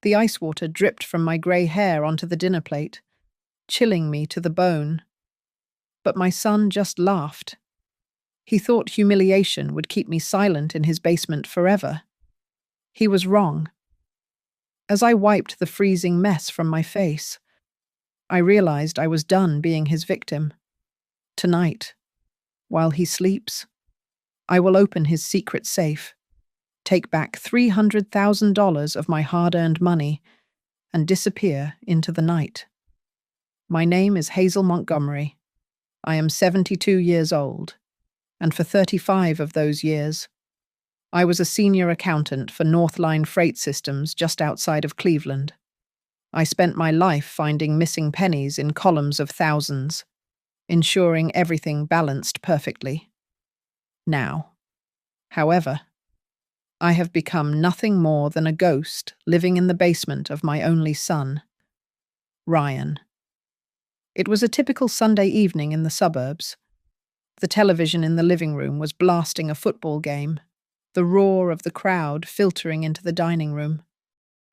The ice water dripped from my grey hair onto the dinner plate, chilling me to the bone. But my son just laughed. He thought humiliation would keep me silent in his basement forever. He was wrong. As I wiped the freezing mess from my face, I realized I was done being his victim. Tonight, while he sleeps, I will open his secret safe, take back $300,000 of my hard-earned money, and disappear into the night. My name is Hazel Montgomery. I am 72 years old, and for 35 of those years, I was a senior accountant for Northline Freight Systems just outside of Cleveland. I spent my life finding missing pennies in columns of thousands, ensuring everything balanced perfectly. Now, however, I have become nothing more than a ghost living in the basement of my only son, Ryan. It was a typical Sunday evening in the suburbs. The television in the living room was blasting a football game, the roar of the crowd filtering into the dining room.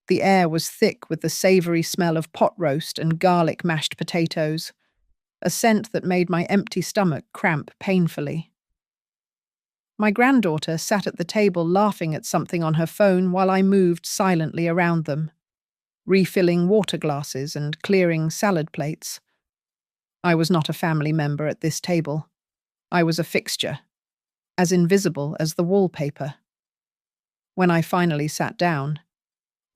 The air was thick with the savoury smell of pot roast and garlic mashed potatoes, a scent that made my empty stomach cramp painfully. My granddaughter sat at the table laughing at something on her phone while I moved silently around them, refilling water glasses and clearing salad plates. I was not a family member at this table. I was a fixture, as invisible as the wallpaper. When I finally sat down,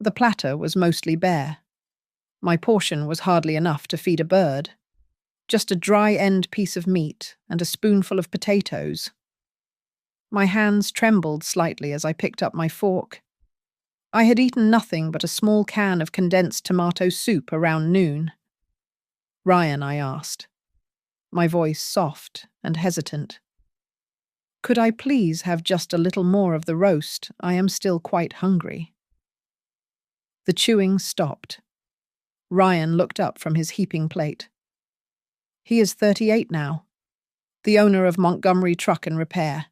the platter was mostly bare. My portion was hardly enough to feed a bird. Just a dry-end piece of meat and a spoonful of potatoes. My hands trembled slightly as I picked up my fork. I had eaten nothing but a small can of condensed tomato soup around noon. "Ryan," I asked, my voice soft and hesitant, "could I please have just a little more of the roast? I am still quite hungry." The chewing stopped. Ryan looked up from his heaping plate. He is 38 now, the owner of Montgomery Truck and Repair.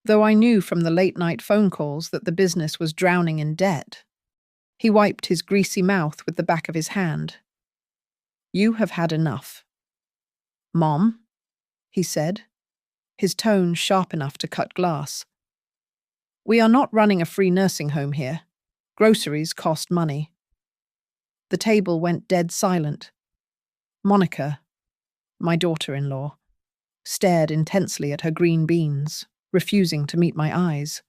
Though I knew from the late-night phone calls that the business was drowning in debt, he wiped his greasy mouth with the back of his hand. "You have had enough." "Mom," he said, his tone sharp enough to cut glass. "We are not running a free nursing home here. Groceries cost money." The table went dead silent. Monica, my daughter-in-law, stared intensely at her green beans, refusing to meet my eyes.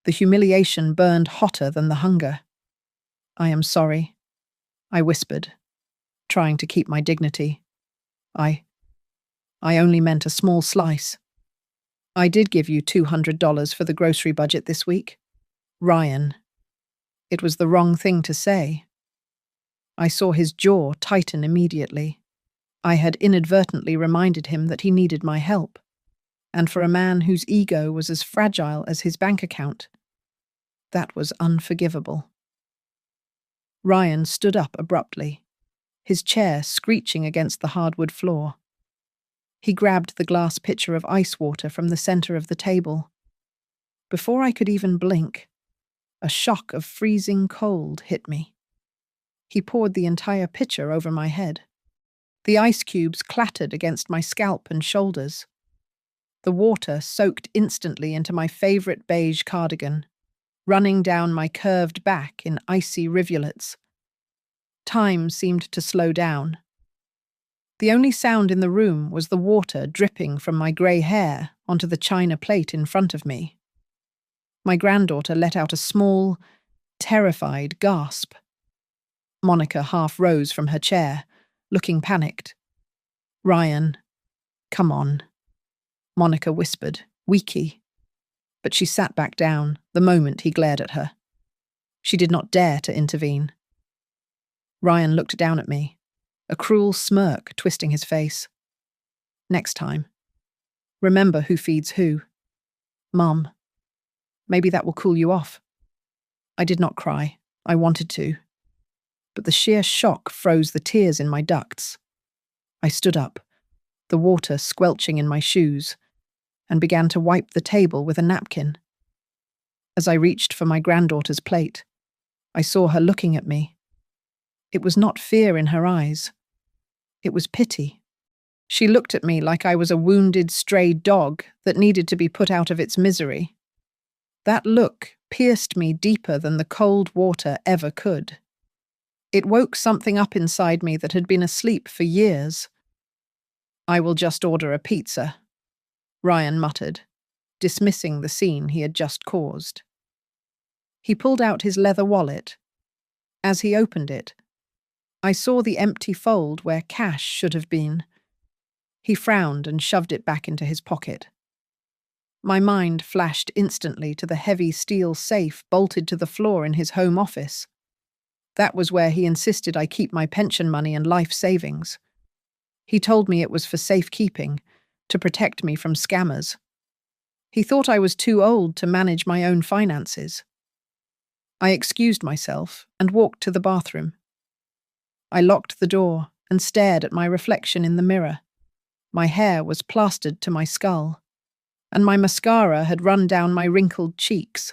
The humiliation burned hotter than the hunger. "I am sorry," I whispered, trying to keep my dignity. I only meant a small slice. I did give you $200 for the grocery budget this week. Ryan. It was the wrong thing to say. I saw his jaw tighten immediately. I had inadvertently reminded him that he needed my help, and for a man whose ego was as fragile as his bank account, that was unforgivable. Ryan stood up abruptly, his chair screeching against the hardwood floor. He grabbed the glass pitcher of ice water from the center of the table. Before I could even blink, a shock of freezing cold hit me. He poured the entire pitcher over my head. The ice cubes clattered against my scalp and shoulders. The water soaked instantly into my favorite beige cardigan, running down my curved back in icy rivulets. Time seemed to slow down. The only sound in the room was the water dripping from my grey hair onto the china plate in front of me. My granddaughter let out a small, terrified gasp. Monica half rose from her chair, looking panicked. "Ryan, come on," Monica whispered, weaky. But she sat back down the moment he glared at her. She did not dare to intervene. Ryan looked down at me, a cruel smirk twisting his face. "Next time, remember who feeds who. Mum, maybe that will cool you off." I did not cry. I wanted to. But the sheer shock froze the tears in my ducts. I stood up, the water squelching in my shoes, and began to wipe the table with a napkin. As I reached for my granddaughter's plate, I saw her looking at me. It was not fear in her eyes. It was pity. She looked at me like I was a wounded stray dog that needed to be put out of its misery. That look pierced me deeper than the cold water ever could. It woke something up inside me that had been asleep for years. "I will just order a pizza," Ryan muttered, dismissing the scene he had just caused. He pulled out his leather wallet. As he opened it, I saw the empty fold where cash should have been. He frowned and shoved it back into his pocket. My mind flashed instantly to the heavy steel safe bolted to the floor in his home office. That was where he insisted I keep my pension money and life savings. He told me it was for safekeeping, to protect me from scammers. He thought I was too old to manage my own finances. I excused myself and walked to the bathroom. I locked the door and stared at my reflection in the mirror. My hair was plastered to my skull, and my mascara had run down my wrinkled cheeks.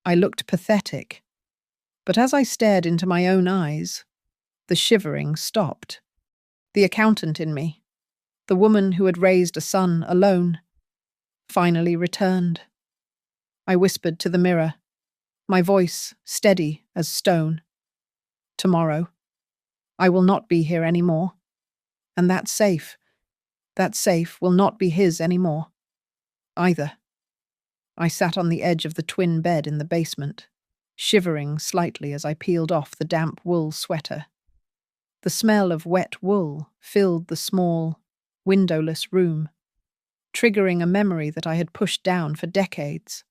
I looked pathetic. But as I stared into my own eyes, the shivering stopped. The accountant in me, the woman who had raised a son alone, finally returned. I whispered to the mirror, my voice steady as stone. "Tomorrow, I will not be here anymore. And that safe will not be his anymore. Either." I sat on the edge of the twin bed in the basement, shivering slightly as I peeled off the damp wool sweater. The smell of wet wool filled the small, windowless room, triggering a memory that I had pushed down for decades.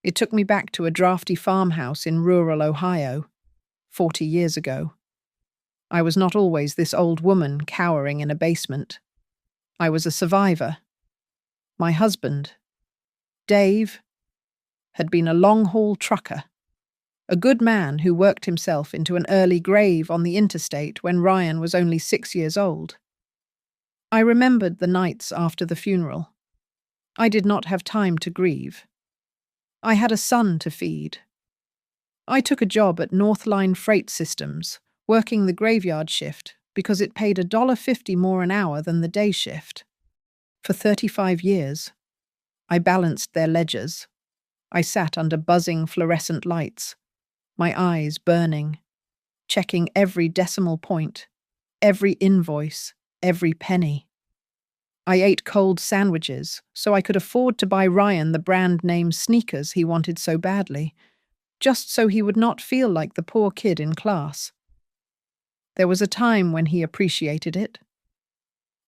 It took me back to a drafty farmhouse in rural Ohio, 40 years ago. I was not always this old woman cowering in a basement. I was a survivor. My husband, Dave, had been a long-haul trucker, a good man who worked himself into an early grave on the interstate when Ryan was only 6 years old. I remembered the nights after the funeral. I did not have time to grieve. I had a son to feed. I took a job at Northline Freight Systems, working the graveyard shift because it paid $1.50 more an hour than the day shift. For 35 years, I balanced their ledgers. I sat under buzzing fluorescent lights, my eyes burning, checking every decimal point, every invoice, every penny. I ate cold sandwiches so I could afford to buy Ryan the brand name sneakers he wanted so badly, just so he would not feel like the poor kid in class. There was a time when he appreciated it.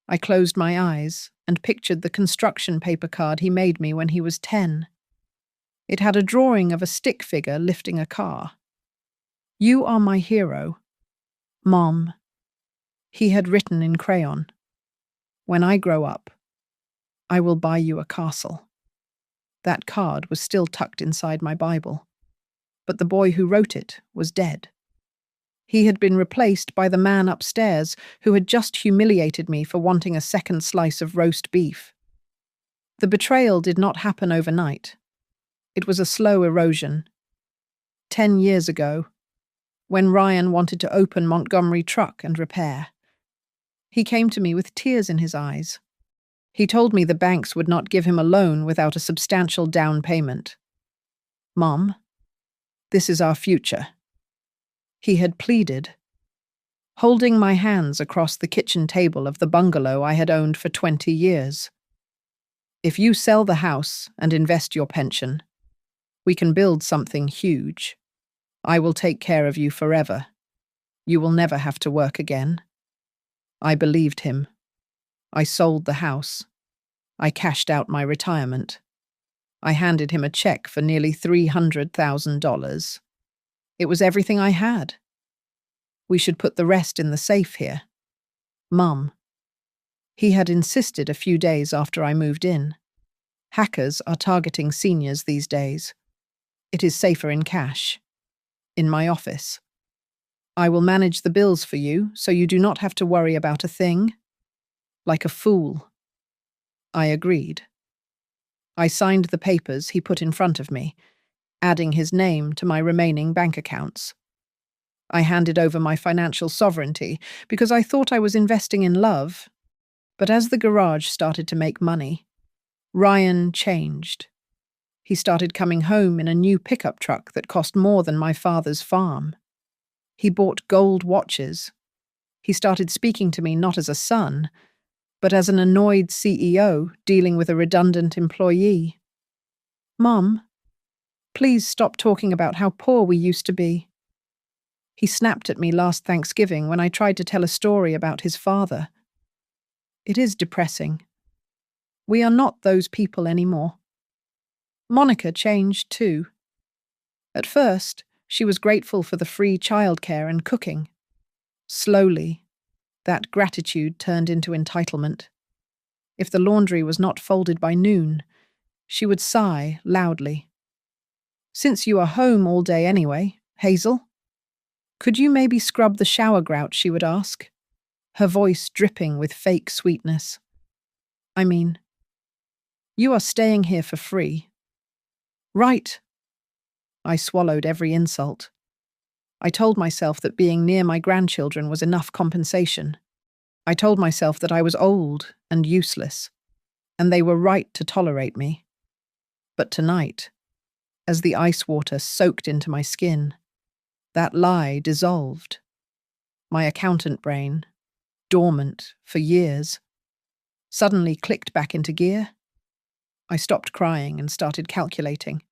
I closed my eyes and pictured the construction paper card he made me when he was 10. It had a drawing of a stick figure lifting a car. "You are my hero, Mom," he had written in crayon. "When I grow up, I will buy you a castle." That card was still tucked inside my Bible, but the boy who wrote it was dead. He had been replaced by the man upstairs who had just humiliated me for wanting a second slice of roast beef. The betrayal did not happen overnight. It was a slow erosion. 10 years ago, when Ryan wanted to open Montgomery Truck and Repair, he came to me with tears in his eyes. He told me the banks would not give him a loan without a substantial down payment. "Mom, this is our future," he had pleaded, holding my hands across the kitchen table of the bungalow I had owned for 20 years. "If you sell the house and invest your pension, we can build something huge. I will take care of you forever. You will never have to work again." I believed him. I sold the house. I cashed out my retirement. I handed him a check for nearly $300,000. It was everything I had. "We should put the rest in the safe here. Mum." He had insisted a few days after I moved in. "Hackers are targeting seniors these days. It is safer in cash. In my office. I will manage the bills for you so you do not have to worry about a thing." Like a fool. I agreed. I signed the papers he put in front of me, adding his name to my remaining bank accounts. I handed over my financial sovereignty because I thought I was investing in love, but as the garage started to make money, Ryan changed. He started coming home in a new pickup truck that cost more than my father's farm. He bought gold watches. He started speaking to me not as a son, but as an annoyed CEO dealing with a redundant employee. "Mom, please stop talking about how poor we used to be." He snapped at me last Thanksgiving when I tried to tell a story about his father. It is depressing. We are not those people anymore. Monica changed too. At first, she was grateful for the free childcare and cooking. Slowly, that gratitude turned into entitlement. If the laundry was not folded by noon, she would sigh loudly. "Since you are home all day anyway, Hazel, could you maybe scrub the shower grout?" she would ask, her voice dripping with fake sweetness. "I mean, you are staying here for free." "Right." I swallowed every insult. I told myself that being near my grandchildren was enough compensation. I told myself that I was old and useless, and they were right to tolerate me. But tonight, as the ice water soaked into my skin, that lie dissolved. My accountant brain, dormant for years, suddenly clicked back into gear. I stopped crying and started calculating.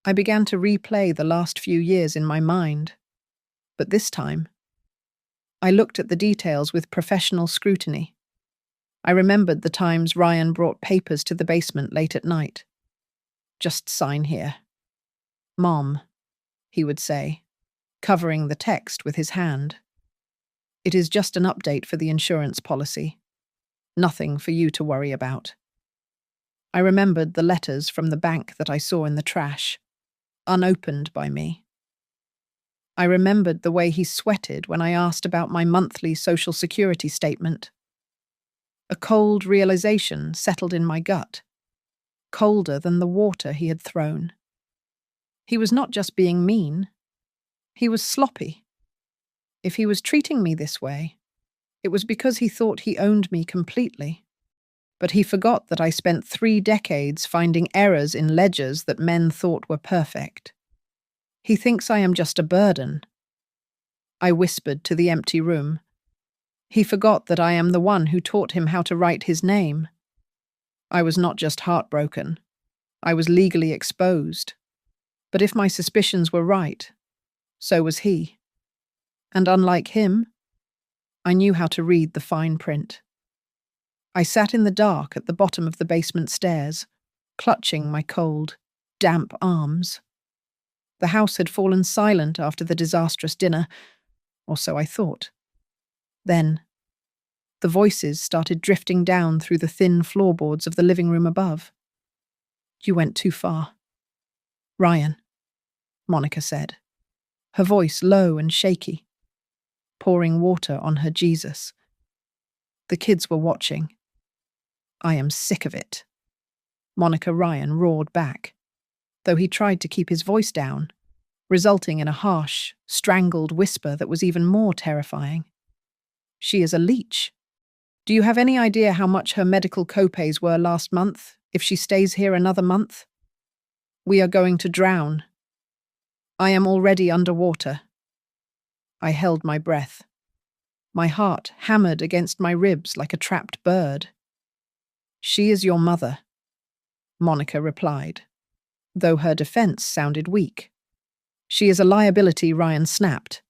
I began to replay the last few years in my mind, but this time, I looked at the details with professional scrutiny. I remembered the times Ryan brought papers to the basement late at night. "Just sign here." "Mom," he would say, covering the text with his hand. "It is just an update for the insurance policy. Nothing for you to worry about." I remembered the letters from the bank that I saw in the trash, unopened by me. I remembered the way he sweated when I asked about my monthly Social Security statement. A cold realization settled in my gut, colder than the water he had thrown. He was not just being mean, he was sloppy. If he was treating me this way, it was because he thought he owned me completely. But he forgot that I spent 3 decades finding errors in ledgers that men thought were perfect. He thinks I am just a burden. I whispered to the empty room. He forgot that I am the one who taught him how to write his name. I was not just heartbroken. I was legally exposed. But if my suspicions were right, so was he. And unlike him, I knew how to read the fine print. I sat in the dark at the bottom of the basement stairs, clutching my cold, damp arms. The house had fallen silent after the disastrous dinner, or so I thought. Then, the voices started drifting down through the thin floorboards of the living room above. "You went too far." "Ryan," Monica said, her voice low and shaky, pouring water on her Jesus. The kids were watching. "I am sick of it," Monica Ryan roared back, though he tried to keep his voice down, resulting in a harsh, strangled whisper that was even more terrifying. "She is a leech. Do you have any idea how much her medical copays were last month if she stays here another month? We are going to drown. I am already underwater." I held my breath. My heart hammered against my ribs like a trapped bird. "She is your mother," Monica replied, though her defense sounded weak. "She is a liability," Ryan snapped.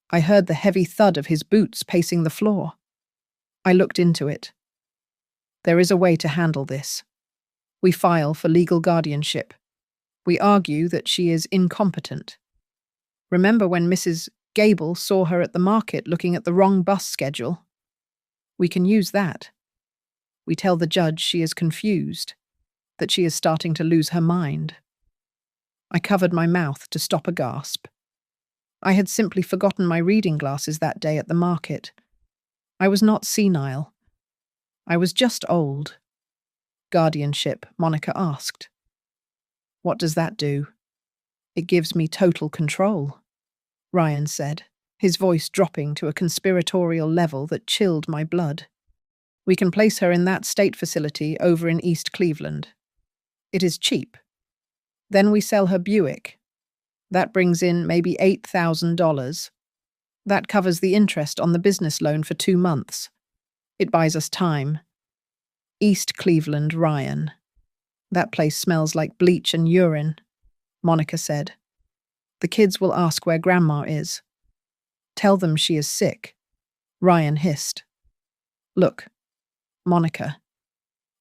I heard the heavy thud of his boots pacing the floor. I looked into it. There is a way to handle this. We file for legal guardianship. We argue that she is incompetent. Remember when Mrs. Gable saw her at the market looking at the wrong bus schedule? We can use that. We tell the judge she is confused, that she is starting to lose her mind. I covered my mouth to stop a gasp. I had simply forgotten my reading glasses that day at the market. I was not senile. I was just old. "Guardianship," Monica asked. What does that do? It gives me total control, Ryan said, his voice dropping to a conspiratorial level that chilled my blood. We can place her in that state facility over in East Cleveland. It is cheap. Then we sell her Buick. That brings in maybe $8,000. That covers the interest on the business loan for 2 months. It buys us time. East Cleveland, Ryan. That place smells like bleach and urine, Monica said. The kids will ask where Grandma is. Tell them she is sick, Ryan hissed. Look, Monica,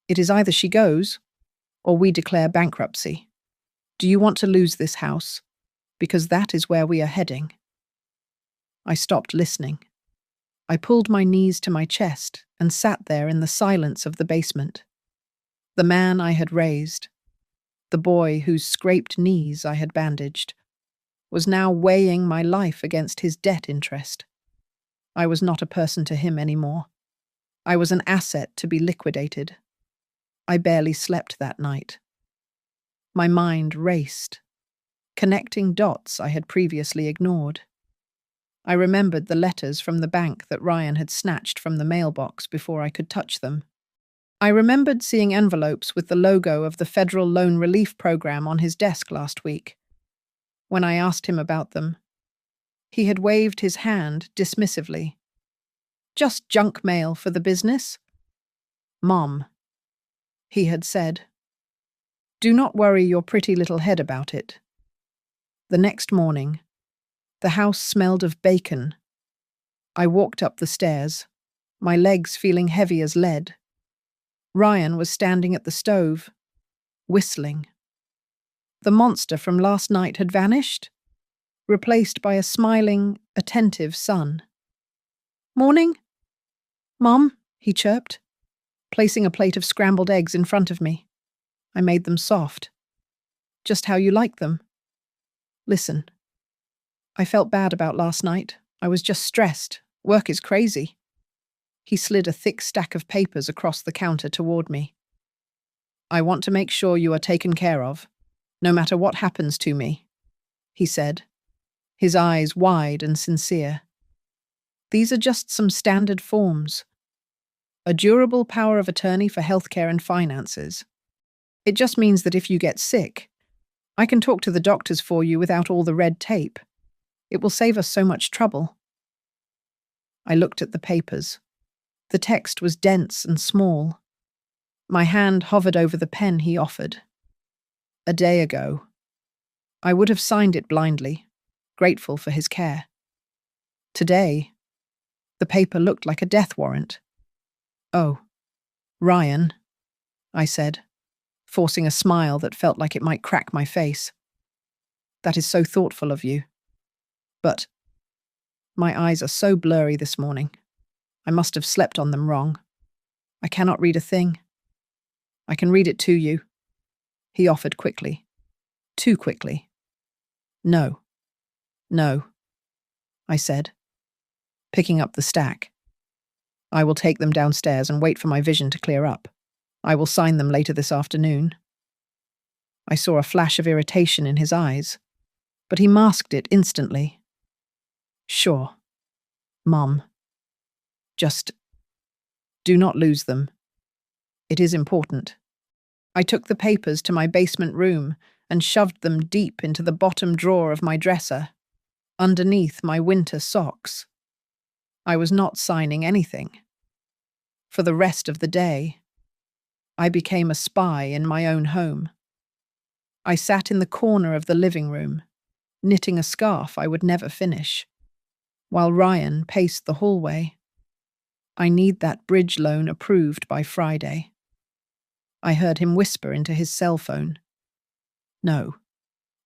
it is either she goes or we declare bankruptcy. Do you want to lose this house? Because that is where we are heading. I stopped listening. I pulled my knees to my chest and sat there in the silence of the basement. The man I had raised, the boy whose scraped knees I had bandaged, was now weighing my life against his debt interest. I was not a person to him anymore. I was an asset to be liquidated. I barely slept that night. My mind raced, connecting dots I had previously ignored. I remembered the letters from the bank that Ryan had snatched from the mailbox before I could touch them. I remembered seeing envelopes with the logo of the Federal Loan Relief Program on his desk last week. When I asked him about them, he had waved his hand dismissively. Just junk mail for the business? Mom, he had said. Do not worry your pretty little head about it. The next morning, the house smelled of bacon. I walked up the stairs, my legs feeling heavy as lead. Ryan was standing at the stove, whistling. The monster from last night had vanished, replaced by a smiling, attentive son. Morning? Mom, he chirped, placing a plate of scrambled eggs in front of me. I made them soft. Just how you like them. Listen. I felt bad about last night. I was just stressed. Work is crazy. He slid a thick stack of papers across the counter toward me. I want to make sure you are taken care of, no matter what happens to me, he said, his eyes wide and sincere. These are just some standard forms. A durable power of attorney for healthcare and finances. It just means that if you get sick, I can talk to the doctors for you without all the red tape. It will save us so much trouble. I looked at the papers. The text was dense and small. My hand hovered over the pen he offered. A day ago, I would have signed it blindly, grateful for his care. Today, the paper looked like a death warrant. Oh, Ryan, I said, forcing a smile that felt like it might crack my face. That is so thoughtful of you. But my eyes are so blurry this morning. I must have slept on them wrong. I cannot read a thing. I can read it to you, he offered quickly. Too quickly. No, I said, picking up the stack. I will take them downstairs and wait for my vision to clear up. I will sign them later this afternoon. I saw a flash of irritation in his eyes, but he masked it instantly. Sure, Mom. Just do not lose them. It is important. I took the papers to my basement room and shoved them deep into the bottom drawer of my dresser, underneath my winter socks. I was not signing anything. For the rest of the day, I became a spy in my own home. I sat in the corner of the living room, knitting a scarf I would never finish, while Ryan paced the hallway. I need that bridge loan approved by Friday. I heard him whisper into his cell phone. No,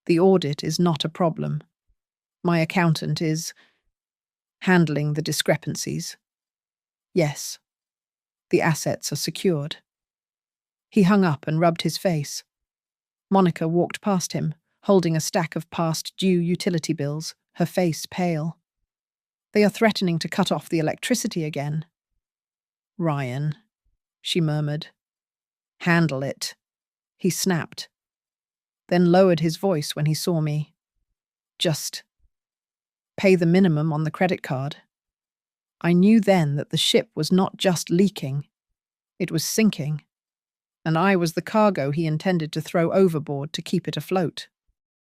the audit is not a problem. My accountant is handling the discrepancies. Yes, the assets are secured. He hung up and rubbed his face. Monica walked past him, holding a stack of past due utility bills, her face pale. They are threatening to cut off the electricity again. Ryan, she murmured. Handle it, he snapped. then lowered his voice when he saw me. Just pay the minimum on the credit card. I knew then that the ship was not just leaking, it was sinking, and I was the cargo he intended to throw overboard to keep it afloat.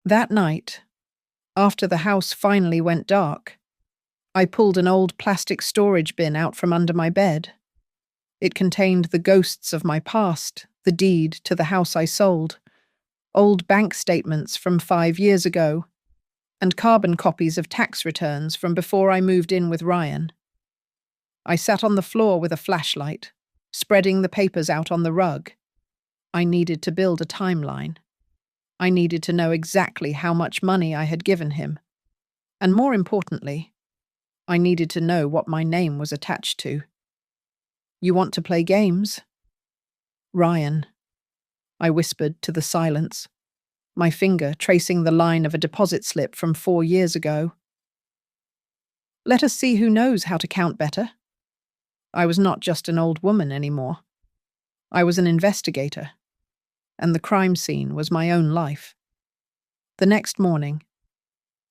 That night, after the house finally went dark, I pulled an old plastic storage bin out from under my bed. It contained the ghosts of my past, the deed to the house I sold, old bank statements from 5 years ago, and carbon copies of tax returns from before I moved in with Ryan. I sat on the floor with a flashlight, spreading the papers out on the rug. I needed to build a timeline. I needed to know exactly how much money I had given him. And more importantly, I needed to know what my name was attached to. You want to play games? Ryan, I whispered to the silence, my finger tracing the line of a deposit slip from 4 years ago. Let us see who knows how to count better. I was not just an old woman anymore. I was an investigator, and the crime scene was my own life. The next morning,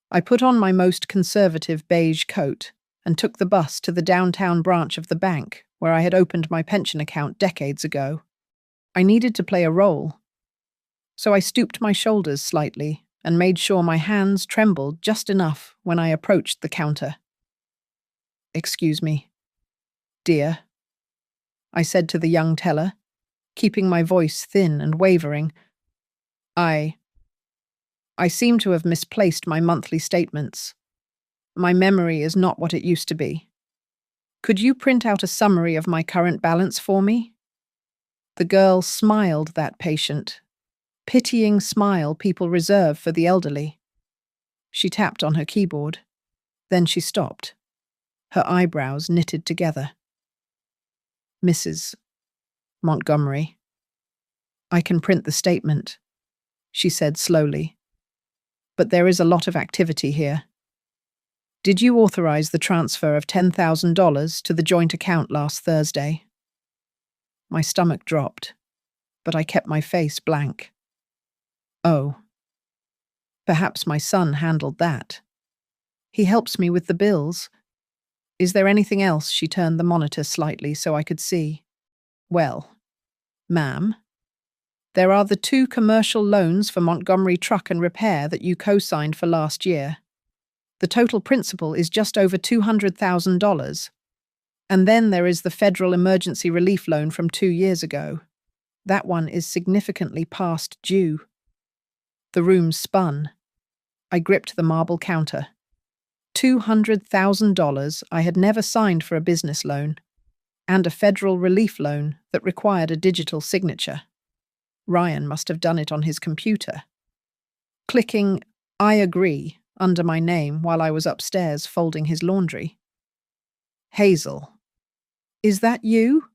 I put on my most conservative beige coat and took the bus to the downtown branch of the bank where I had opened my pension account decades ago. I needed to play a role, so I stooped my shoulders slightly and made sure my hands trembled just enough when I approached the counter. "Excuse me, dear," I said to the young teller, keeping my voice thin and wavering. I seem to have misplaced my monthly statements. My memory is not what it used to be. Could you print out a summary of my current balance for me?" The girl smiled, that patient, pitying smile people reserve for the elderly. She tapped on her keyboard. Then she stopped, her eyebrows knitted together. "Mrs. Montgomery, I can print the statement," she said slowly. "But there is a lot of activity here. Did you authorize the transfer of $10,000 to the joint account last Thursday?" My stomach dropped, but I kept my face blank. "Oh, perhaps my son handled that. He helps me with the bills. Is there anything else?" She turned the monitor slightly so I could see. "Well, ma'am, there are the 2 commercial loans for Montgomery Truck and Repair that you co-signed for last year. The total principal is just over $200,000. And then there is the federal emergency relief loan from 2 years ago. That one is significantly past due." The room spun. I gripped the marble counter. $200,000 I had never signed for a business loan, and a federal relief loan that required a digital signature. Ryan must have done it on his computer. Clicking "I agree" under my name while I was upstairs folding his laundry. "Hazel, is that you?"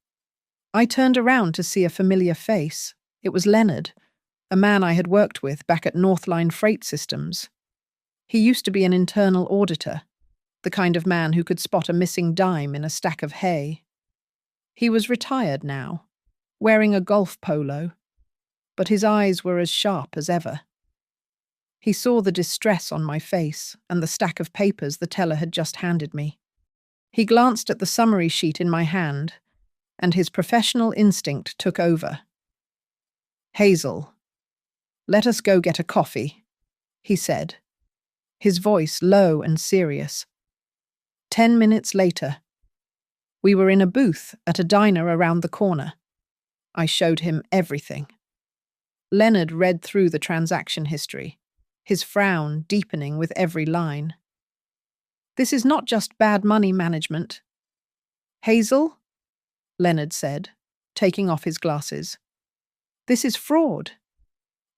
I turned around to see a familiar face. It was Leonard, a man I had worked with back at Northline Freight Systems. He used to be an internal auditor, the kind of man who could spot a missing dime in a stack of hay. He was retired now, wearing a golf polo, but his eyes were as sharp as ever. He saw the distress on my face and the stack of papers the teller had just handed me. He glanced at the summary sheet in my hand, and his professional instinct took over. "Hazel, let us go get a coffee," he said, his voice low and serious. 10 minutes later, we were in a booth at a diner around the corner. I showed him everything. Leonard read through the transaction history, his frown deepening with every line. "This is not just bad money management." "Hazel," Leonard said, taking off his glasses, "this is fraud.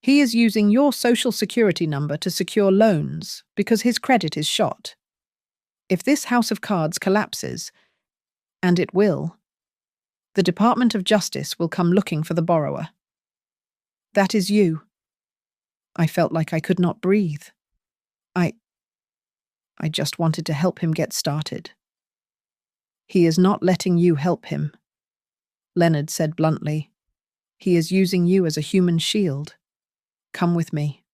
He is using your social security number to secure loans because his credit is shot. If this house of cards collapses, and it will, the Department of Justice will come looking for the borrower. That is you." I felt like I could not breathe. I just wanted to help him get started. "He is not letting you help him," Leonard said bluntly. "He is using you as a human shield." Come with me.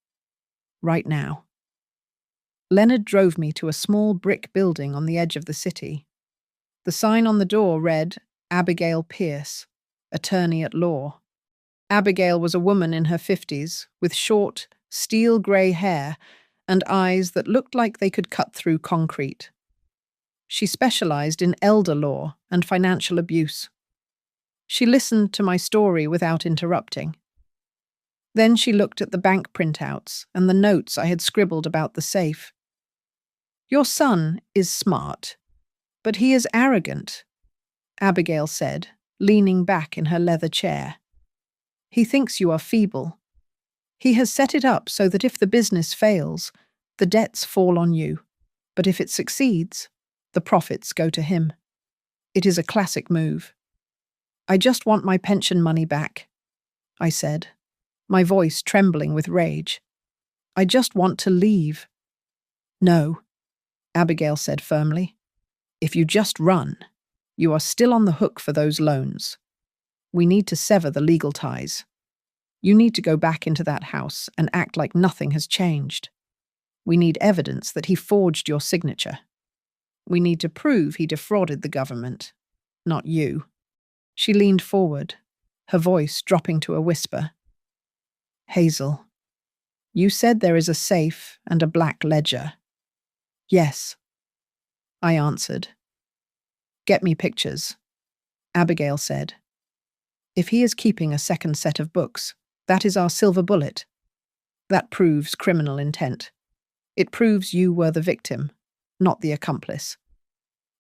Right now. Leonard drove me to a small brick building on the edge of the city. The sign on the door read, Abigail Pierce, attorney at law. Abigail was a woman in her 50s, with short, steel-grey hair and eyes that looked like they could cut through concrete. She specialized in elder law and financial abuse. She listened to my story without interrupting. Then she looked at the bank printouts and the notes I had scribbled about the safe. Your son is smart, but he is arrogant, Abigail said, leaning back in her leather chair. He thinks you are feeble. He has set it up so that if the business fails, the debts fall on you, but if it succeeds, the profits go to him. It is a classic move. I just want my pension money back, I said, my voice trembling with rage. I just want to leave. No, Abigail said firmly. If you just run, you are still on the hook for those loans. We need to sever the legal ties. You need to go back into that house and act like nothing has changed. We need evidence that he forged your signature. We need to prove he defrauded the government, not you. She leaned forward, her voice dropping to a whisper. Hazel, you said there is a safe and a black ledger. Yes, I answered. Get me pictures, Abigail said. If he is keeping a second set of books, that is our silver bullet. That proves criminal intent. It proves you were the victim, not the accomplice.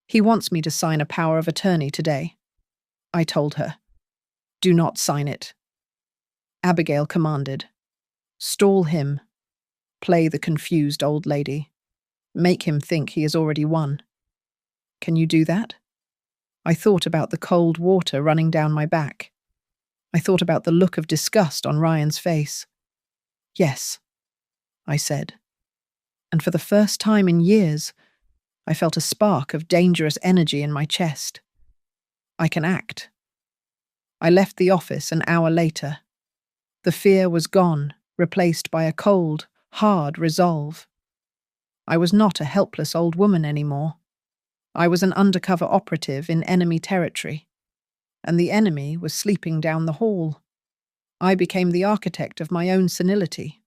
He wants me to sign a power of attorney today. I told her. Do not sign it. Abigail commanded. Stall him. Play the confused old lady. Make him think he has already won. Can you do that? I thought about the cold water running down my back. I thought about the look of disgust on Ryan's face. Yes, I said. And for the first time in years, I felt a spark of dangerous energy in my chest. I can act. I left the office an hour later. The fear was gone, replaced by a cold, hard resolve. I was not a helpless old woman anymore. I was an undercover operative in enemy territory, and the enemy was sleeping down the hall. I became the architect of my own senility.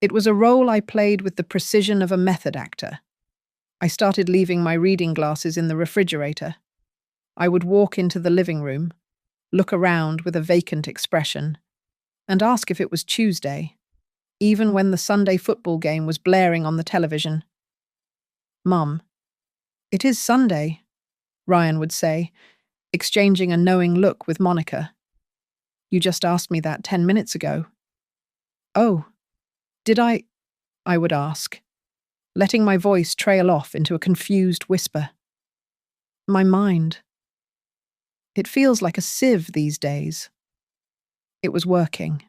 It was a role I played with the precision of a method actor. I started leaving my reading glasses in the refrigerator. I would walk into the living room, look around with a vacant expression, and ask if it was Tuesday, even when the Sunday football game was blaring on the television. Mum, it is Sunday, Ryan would say, exchanging a knowing look with Monica. You just asked me that 10 minutes ago. Oh, did I would ask, letting my voice trail off into a confused whisper. My mind. It feels like a sieve these days. It was working.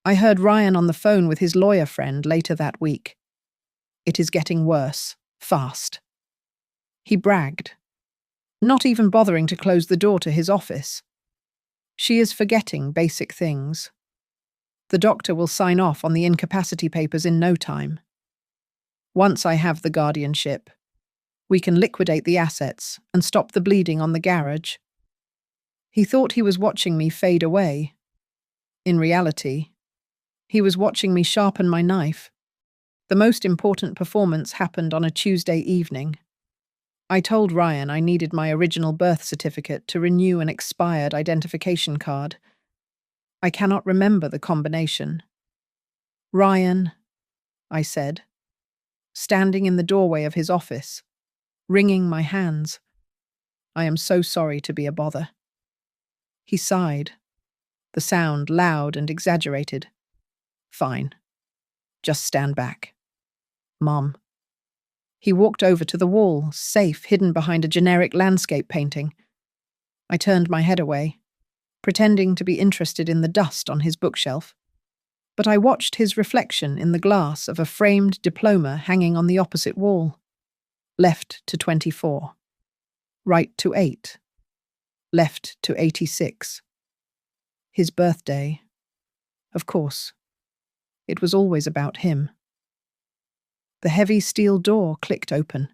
I heard Ryan on the phone with his lawyer friend later that week. It is getting worse, fast. He bragged, not even bothering to close the door to his office. She is forgetting basic things. The doctor will sign off on the incapacity papers in no time. Once I have the guardianship, we can liquidate the assets and stop the bleeding on the garage. He thought he was watching me fade away. In reality, he was watching me sharpen my knife. The most important performance happened on a Tuesday evening. I told Ryan I needed my original birth certificate to renew an expired identification card. I cannot remember the combination. Ryan, I said, standing in the doorway of his office, wringing my hands. I am so sorry to be a bother. He sighed, the sound loud and exaggerated. Fine. Just stand back. Mom. He walked over to the wall, safe, hidden behind a generic landscape painting. I turned my head away, pretending to be interested in the dust on his bookshelf. But I watched his reflection in the glass of a framed diploma hanging on the opposite wall. Left to 24. Right to 8. Left to 86. His birthday. Of course. It was always about him. The heavy steel door clicked open.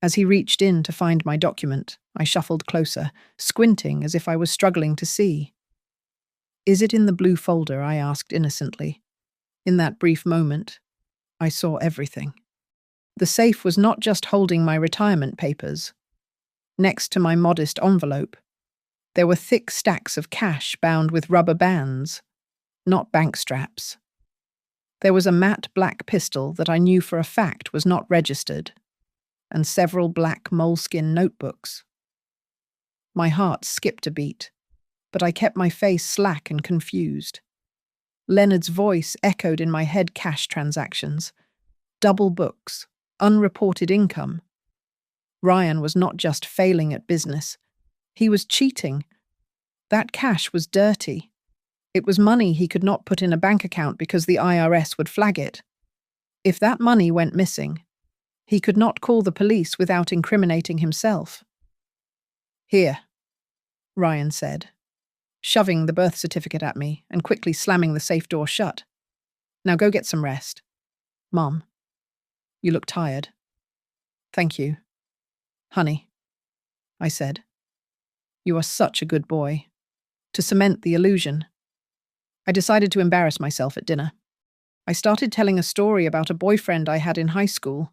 As he reached in to find my document, I shuffled closer, squinting as if I was struggling to see. "Is it in the blue folder?" I asked innocently. In that brief moment, I saw everything. The safe was not just holding my retirement papers. Next to my modest envelope, there were thick stacks of cash bound with rubber bands, not bank straps. There was a matte black pistol that I knew for a fact was not registered, and several black moleskin notebooks. My heart skipped a beat, but I kept my face slack and confused. Leonard's voice echoed in my head: cash transactions, double books, unreported income. Ryan was not just failing at business, he was cheating. That cash was dirty. It was money he could not put in a bank account because the IRS would flag it. If that money went missing, he could not call the police without incriminating himself. "Here," Ryan said, shoving the birth certificate at me and quickly slamming the safe door shut. "Now go get some rest." "Mom, you look tired." "Thank you, honey," I said. "You are such a good boy." To cement the illusion, I decided to embarrass myself at dinner. I started telling a story about a boyfriend I had in high school,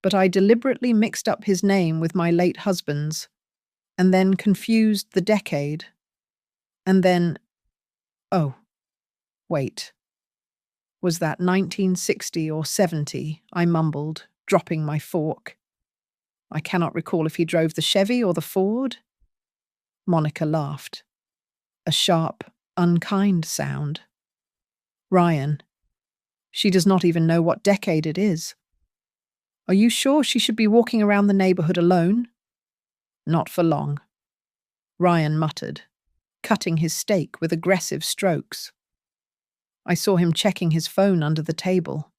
but I deliberately mixed up his name with my late husband's, and then confused the decade. And then, oh, wait. Was that 1960 or 70? I mumbled, dropping my fork. I cannot recall if he drove the Chevy or the Ford. Monica laughed. A sharp, unkind sound. "Ryan, she does not even know what decade it is. Are you sure she should be walking around the neighborhood alone?" "Not for long," Ryan muttered, cutting his steak with aggressive strokes. I saw him checking his phone under the table.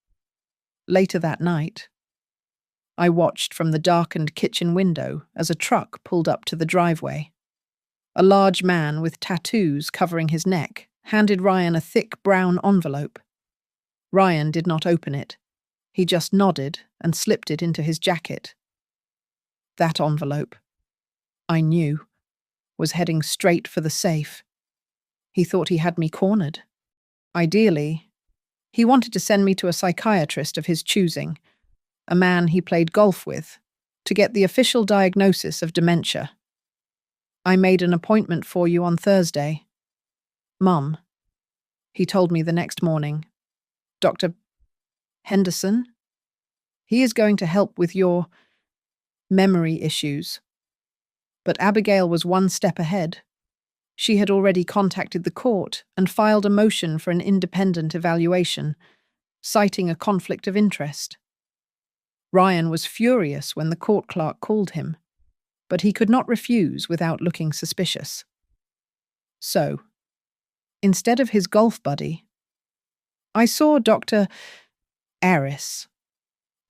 Later that night, I watched from the darkened kitchen window as a truck pulled up to the driveway. A large man with tattoos covering his neck handed Ryan a thick brown envelope. Ryan did not open it. He just nodded and slipped it into his jacket. That envelope, I knew, was heading straight for the safe. He thought he had me cornered. Ideally, he wanted to send me to a psychiatrist of his choosing, a man he played golf with, to get the official diagnosis of dementia. "I made an appointment for you on Thursday. Mum," he told me the next morning. "Dr. Henderson? He is going to help with your memory issues." But Abigail was one step ahead. She had already contacted the court and filed a motion for an independent evaluation, citing a conflict of interest. Ryan was furious when the court clerk called him, but he could not refuse without looking suspicious. So, instead of his golf buddy, I saw Dr. Aris,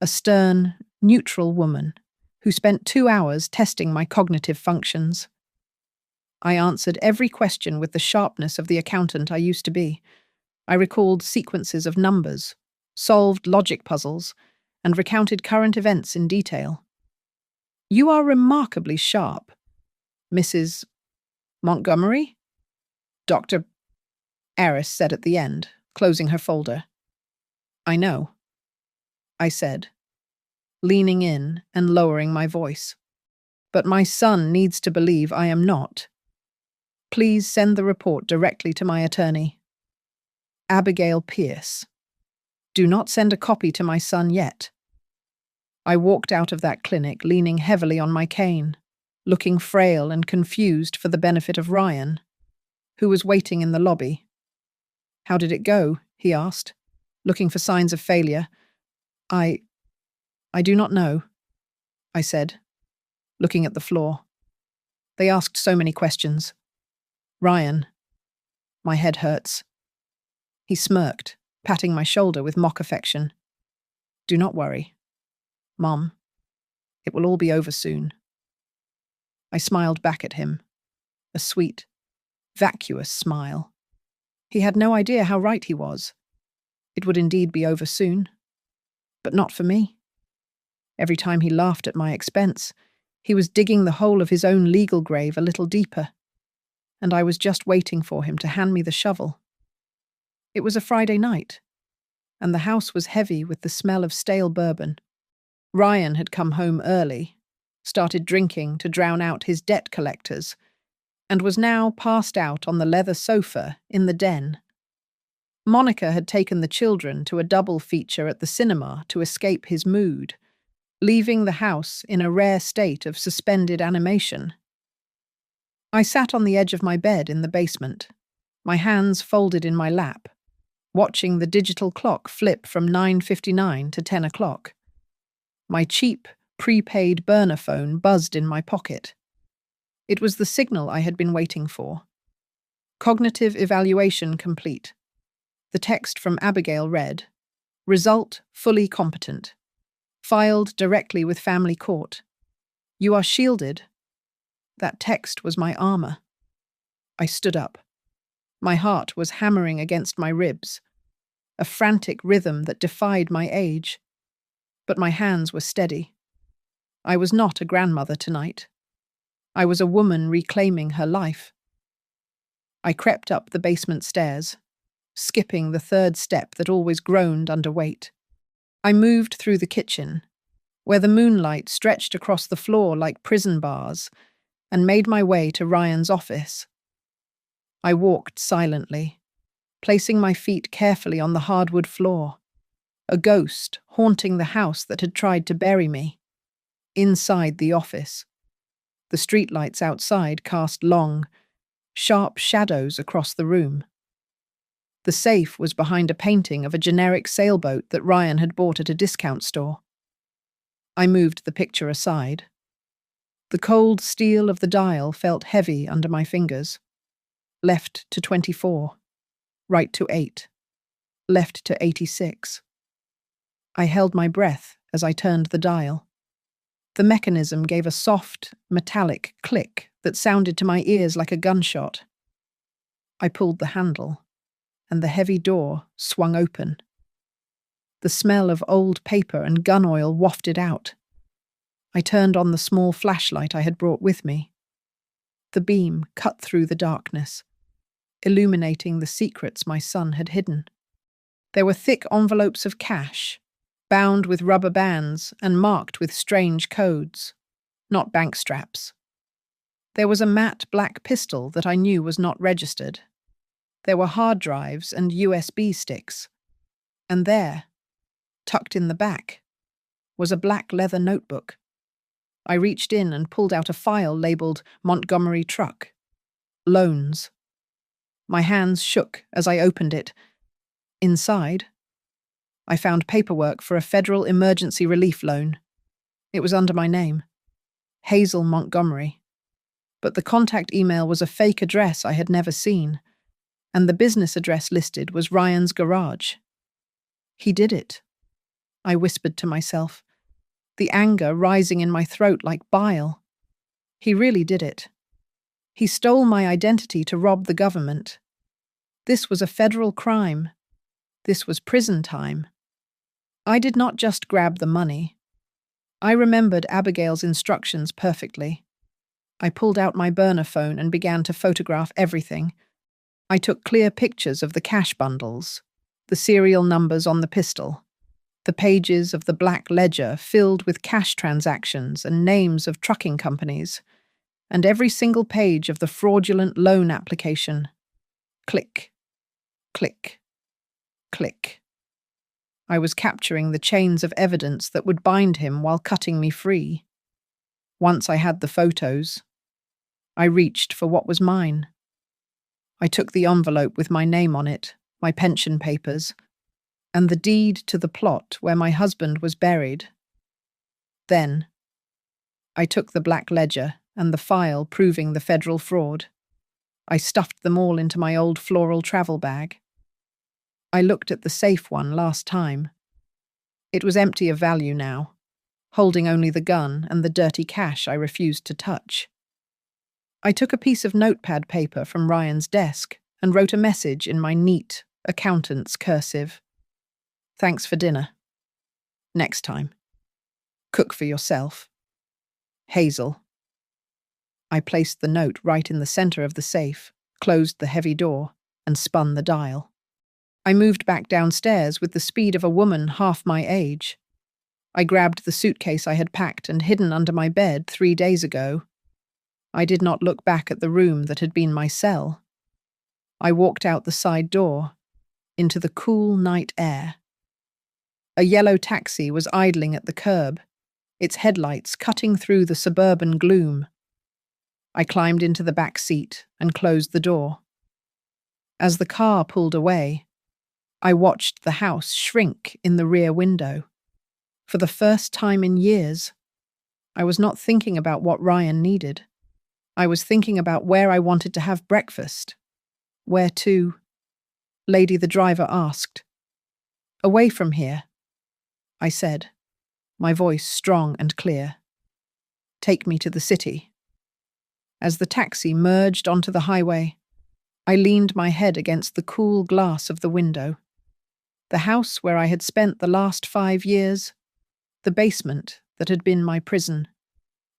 a stern, neutral woman who spent 2 hours testing my cognitive functions. I answered every question with the sharpness of the accountant I used to be. I recalled sequences of numbers, solved logic puzzles, and recounted current events in detail. "You are remarkably sharp, Mrs. Montgomery," Dr. Aris said at the end, closing her folder. "I know," I said, leaning in and lowering my voice. "But my son needs to believe I am not. Please send the report directly to my attorney. Abigail Pierce. Do not send a copy to my son yet." I walked out of that clinic leaning heavily on my cane, looking frail and confused for the benefit of Ryan, who was waiting in the lobby. "How did it go?" he asked, looking for signs of failure. I do not know," I said, looking at the floor. They asked so many questions. "Ryan, my head hurts." He smirked, patting my shoulder with mock affection. "Do not worry, Mom. It will all be over soon." I smiled back at him, a sweet, vacuous smile. He had no idea how right he was. It would indeed be over soon. But not for me. Every time he laughed at my expense, he was digging the hole of his own legal grave a little deeper, and I was just waiting for him to hand me the shovel. It was a Friday night, and the house was heavy with the smell of stale bourbon. Ryan had come home early, started drinking to drown out his debt collectors, and was now passed out on the leather sofa in the den. Monica had taken the children to a double feature at the cinema to escape his mood, leaving the house in a rare state of suspended animation. I sat on the edge of my bed in the basement, my hands folded in my lap, watching the digital clock flip from 9:59 to 10 o'clock. My cheap, prepaid burner phone buzzed in my pocket. It was the signal I had been waiting for. Cognitive evaluation complete. The text from Abigail read, "Result fully competent. Filed directly with family court. You are shielded." That text was my armor. I stood up. My heart was hammering against my ribs, a frantic rhythm that defied my age. But my hands were steady. I was not a grandmother tonight. I was a woman reclaiming her life. I crept up the basement stairs, skipping the third step that always groaned under weight. I moved through the kitchen, where the moonlight stretched across the floor like prison bars, and made my way to Ryan's office. I walked silently, placing my feet carefully on the hardwood floor, a ghost haunting the house that had tried to bury me. Inside the office, the streetlights outside cast long, sharp shadows across the room. The safe was behind a painting of a generic sailboat that Ryan had bought at a discount store. I moved the picture aside. The cold steel of the dial felt heavy under my fingers. Left to 24. Right to 8. Left to 86. I held my breath as I turned the dial. The mechanism gave a soft, metallic click that sounded to my ears like a gunshot. I pulled the handle, and the heavy door swung open. The smell of old paper and gun oil wafted out. I turned on the small flashlight I had brought with me. The beam cut through the darkness, illuminating the secrets my son had hidden. There were thick envelopes of cash, bound with rubber bands and marked with strange codes, not bank straps. There was a matte black pistol that I knew was not registered. There were hard drives and USB sticks. And there, tucked in the back, was a black leather notebook. I reached in and pulled out a file labeled Montgomery Truck. Loans. My hands shook as I opened it. Inside, I found paperwork for a federal emergency relief loan. It was under my name, Hazel Montgomery. But the contact email was a fake address I had never seen, and the business address listed was Ryan's garage. He did it, I whispered to myself, the anger rising in my throat like bile. He really did it. He stole my identity to rob the government. This was a federal crime. This was prison time. I did not just grab the money. I remembered Abigail's instructions perfectly. I pulled out my burner phone and began to photograph everything. I took clear pictures of the cash bundles, the serial numbers on the pistol, the pages of the black ledger filled with cash transactions and names of trucking companies, and every single page of the fraudulent loan application. Click, click, click. I was capturing the chains of evidence that would bind him while cutting me free. Once I had the photos, I reached for what was mine. I took the envelope with my name on it, my pension papers, and the deed to the plot where my husband was buried. Then, I took the black ledger and the file proving the federal fraud. I stuffed them all into my old floral travel bag. I looked at the safe one last time. It was empty of value now, holding only the gun and the dirty cash I refused to touch. I took a piece of notepad paper from Ryan's desk and wrote a message in my neat, accountant's cursive. Thanks for dinner. Next time. Cook for yourself. Hazel. I placed the note right in the center of the safe, closed the heavy door, and spun the dial. I moved back downstairs with the speed of a woman half my age. I grabbed the suitcase I had packed and hidden under my bed 3 days ago. I did not look back at the room that had been my cell. I walked out the side door, into the cool night air. A yellow taxi was idling at the curb, its headlights cutting through the suburban gloom. I climbed into the back seat and closed the door. As the car pulled away, I watched the house shrink in the rear window. For the first time in years, I was not thinking about what Ryan needed. I was thinking about where I wanted to have breakfast. Where to? Lady the driver asked. Away from here, I said, my voice strong and clear. Take me to the city. As the taxi merged onto the highway, I leaned my head against the cool glass of the window. The house where I had spent the last 5 years, the basement that had been my prison,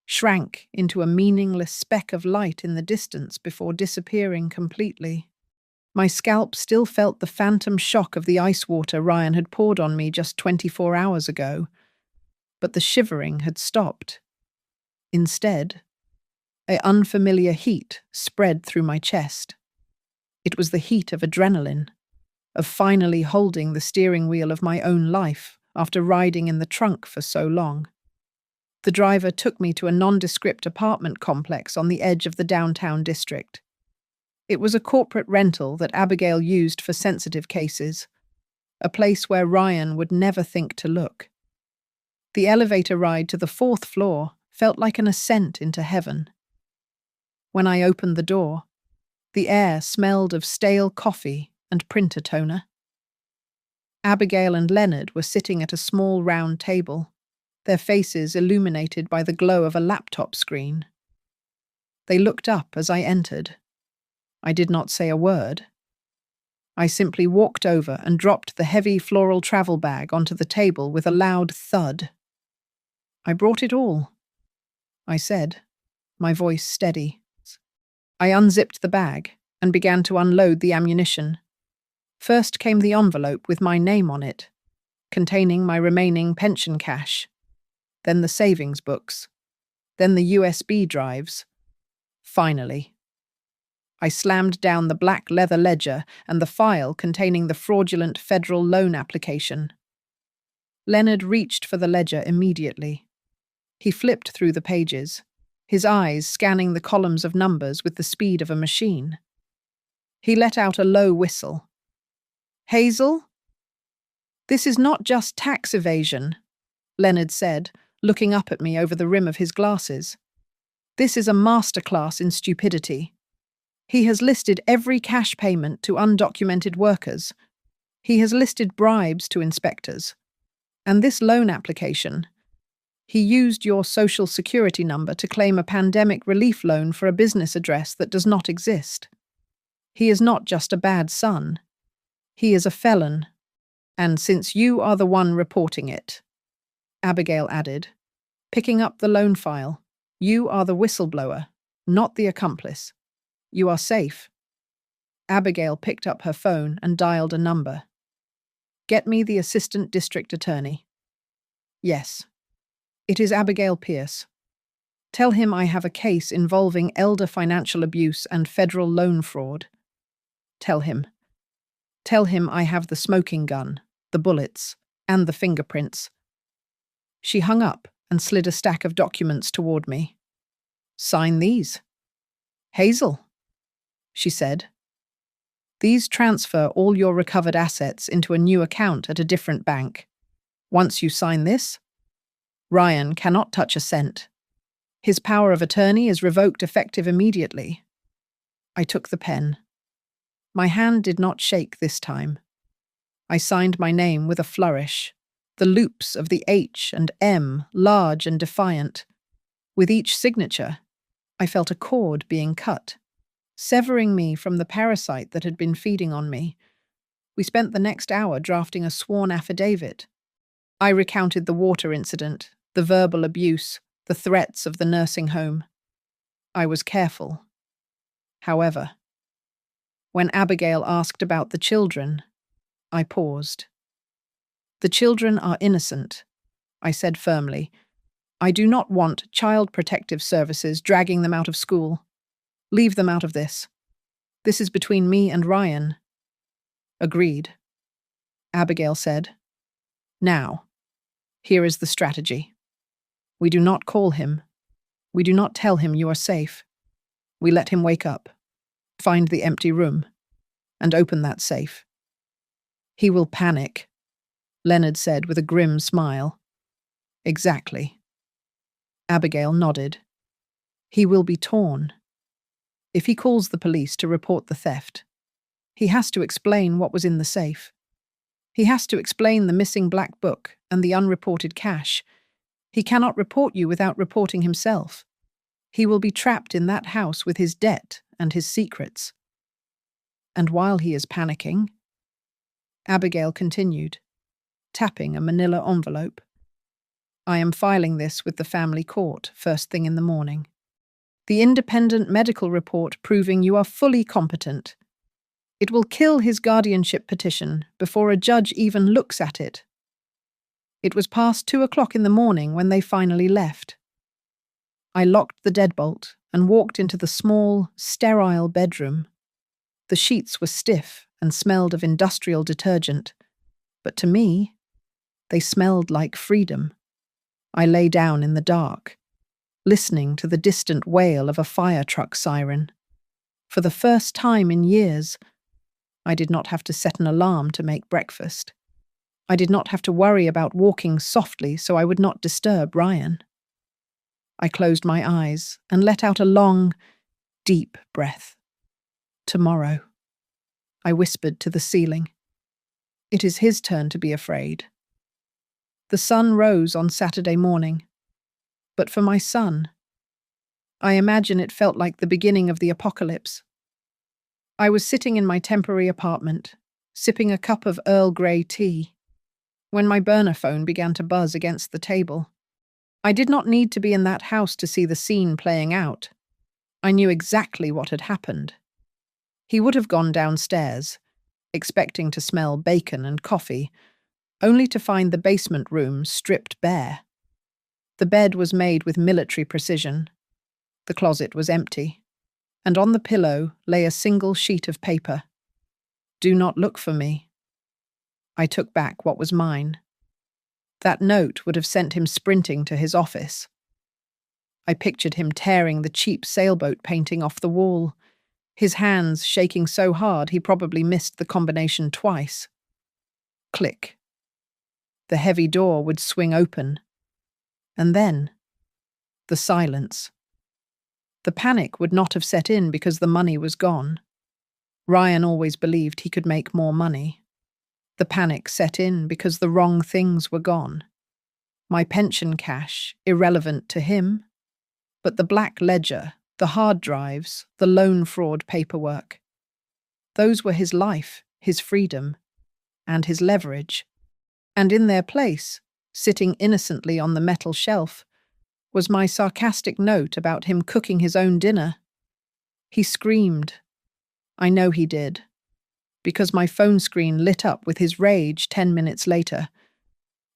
shrank into a meaningless speck of light in the distance before disappearing completely. My scalp still felt the phantom shock of the ice water Ryan had poured on me just 24 hours ago, but the shivering had stopped. Instead, an unfamiliar heat spread through my chest. It was the heat of adrenaline, of finally holding the steering wheel of my own life after riding in the trunk for so long. The driver took me to a nondescript apartment complex on the edge of the downtown district. It was a corporate rental that Abigail used for sensitive cases, a place where Ryan would never think to look. The elevator ride to the 4th floor felt like an ascent into heaven. When I opened the door, the air smelled of stale coffee and printer toner. Abigail and Leonard were sitting at a small round table, their faces illuminated by the glow of a laptop screen. They looked up as I entered. I did not say a word. I simply walked over and dropped the heavy floral travel bag onto the table with a loud thud. I brought it all, I said, my voice steady. I unzipped the bag and began to unload the ammunition. First came the envelope with my name on it, containing my remaining pension cash, then the savings books, then the USB drives. Finally, I slammed down the black leather ledger and the file containing the fraudulent federal loan application. Leonard reached for the ledger immediately. He flipped through the pages, his eyes scanning the columns of numbers with the speed of a machine. He let out a low whistle. Hazel? This is not just tax evasion, Leonard said, looking up at me over the rim of his glasses. This is a masterclass in stupidity. He has listed every cash payment to undocumented workers. He has listed bribes to inspectors. And this loan application, he used your social security number to claim a pandemic relief loan for a business address that does not exist. He is not just a bad son. He is a felon. And since you are the one reporting it, Abigail added, picking up the loan file, you are the whistleblower, not the accomplice. You are safe. Abigail picked up her phone and dialed a number. Get me the assistant district attorney. Yes. It is Abigail Pierce. Tell him I have a case involving elder financial abuse and federal loan fraud. Tell him. Tell him I have the smoking gun, the bullets, and the fingerprints. She hung up and slid a stack of documents toward me. Sign these. Hazel, she said. These transfer all your recovered assets into a new account at a different bank. Once you sign this, Ryan cannot touch a cent. His power of attorney is revoked effective immediately. I took the pen. My hand did not shake this time. I signed my name with a flourish, the loops of the H and M large and defiant. With each signature, I felt a cord being cut, severing me from the parasite that had been feeding on me. We spent the next hour drafting a sworn affidavit. I recounted the water incident, the verbal abuse, the threats of the nursing home. I was careful. However, when Abigail asked about the children, I paused. The children are innocent, I said firmly. I do not want Child Protective Services dragging them out of school. Leave them out of this. This is between me and Ryan. Agreed, Abigail said. Now, here is the strategy. We do not call him. We do not tell him you are safe. We let him wake up, find the empty room, and open that safe. He will panic, Leonard said with a grim smile. Exactly. Abigail nodded. He will be torn. If he calls the police to report the theft, he has to explain what was in the safe. He has to explain the missing black book and the unreported cash. He cannot report you without reporting himself. He will be trapped in that house with his debt and his secrets. And while he is panicking, Abigail continued, tapping a manila envelope. I am filing this with the family court first thing in the morning. The independent medical report proving you are fully competent. It will kill his guardianship petition before a judge even looks at it. It was past 2:00 in the morning when they finally left. I locked the deadbolt and walked into the small, sterile bedroom. The sheets were stiff and smelled of industrial detergent, but to me, they smelled like freedom. I lay down in the dark, listening to the distant wail of a fire truck siren. For the first time in years, I did not have to set an alarm to make breakfast. I did not have to worry about walking softly so I would not disturb Ryan. I closed my eyes and let out a long, deep breath. Tomorrow, I whispered to the ceiling. It is his turn to be afraid. The sun rose on Saturday morning, but for my son, I imagine it felt like the beginning of the apocalypse. I was sitting in my temporary apartment, sipping a cup of Earl Grey tea, when my burner phone began to buzz against the table. I did not need to be in that house to see the scene playing out. I knew exactly what had happened. He would have gone downstairs, expecting to smell bacon and coffee, only to find the basement room stripped bare. The bed was made with military precision. The closet was empty, and on the pillow lay a single sheet of paper. Do not look for me. I took back what was mine. That note would have sent him sprinting to his office. I pictured him tearing the cheap sailboat painting off the wall, his hands shaking so hard he probably missed the combination twice. Click. The heavy door would swing open. And then, the silence. The panic would not have set in because the money was gone. Ryan always believed he could make more money. The panic set in because the wrong things were gone. My pension cash, irrelevant to him, but the black ledger, the hard drives, the loan fraud paperwork. Those were his life, his freedom, and his leverage. And in their place, sitting innocently on the metal shelf, was my sarcastic note about him cooking his own dinner. He screamed. I know he did, because my phone screen lit up with his rage 10 minutes later.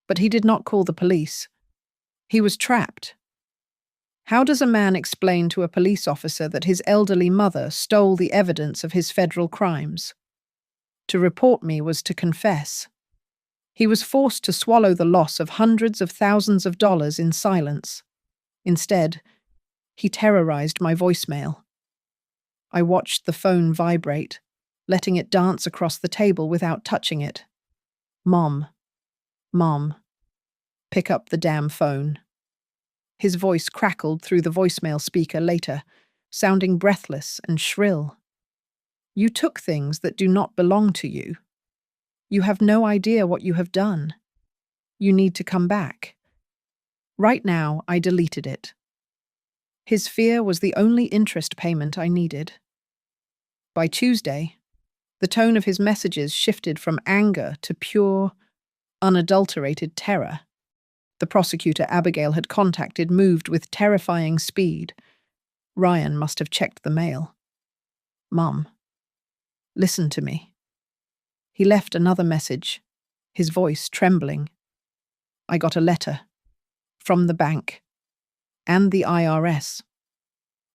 But he did not call the police. He was trapped. How does a man explain to a police officer that his elderly mother stole the evidence of his federal crimes? To report me was to confess. He was forced to swallow the loss of hundreds of thousands of dollars in silence. Instead, he terrorized my voicemail. I watched the phone vibrate, letting it dance across the table without touching it. Mom. Mom. Pick up the damn phone. His voice crackled through the voicemail speaker later, sounding breathless and shrill. You took things that do not belong to you. You have no idea what you have done. You need to come back. Right now, I deleted it. His fear was the only interest payment I needed. By Tuesday, The tone of his messages shifted from anger to pure, unadulterated terror. The prosecutor Abigail had contacted moved with terrifying speed. Ryan must have checked the mail. "Mum, listen to me." He left another message, his voice trembling. "I got a letter. From the bank. And the IRS.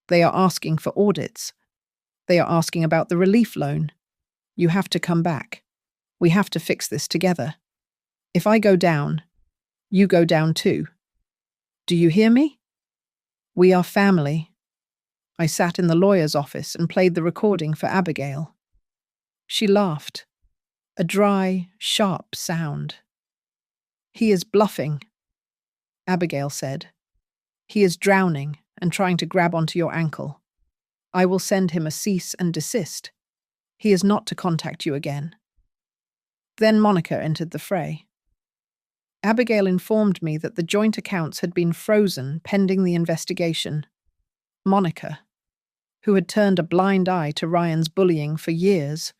They are asking for audits. They are asking about the relief loan. You have to come back. We have to fix this together. If I go down, you go down too. Do you hear me? We are family." I sat in the lawyer's office and played the recording for Abigail. She laughed, a dry, sharp sound. "He is bluffing," Abigail said. "He is drowning and trying to grab onto your ankle. I will send him a cease and desist. He is not to contact you again." Then Monica entered the fray. Abigail informed me that the joint accounts had been frozen pending the investigation. Monica, who had turned a blind eye to Ryan's bullying for years,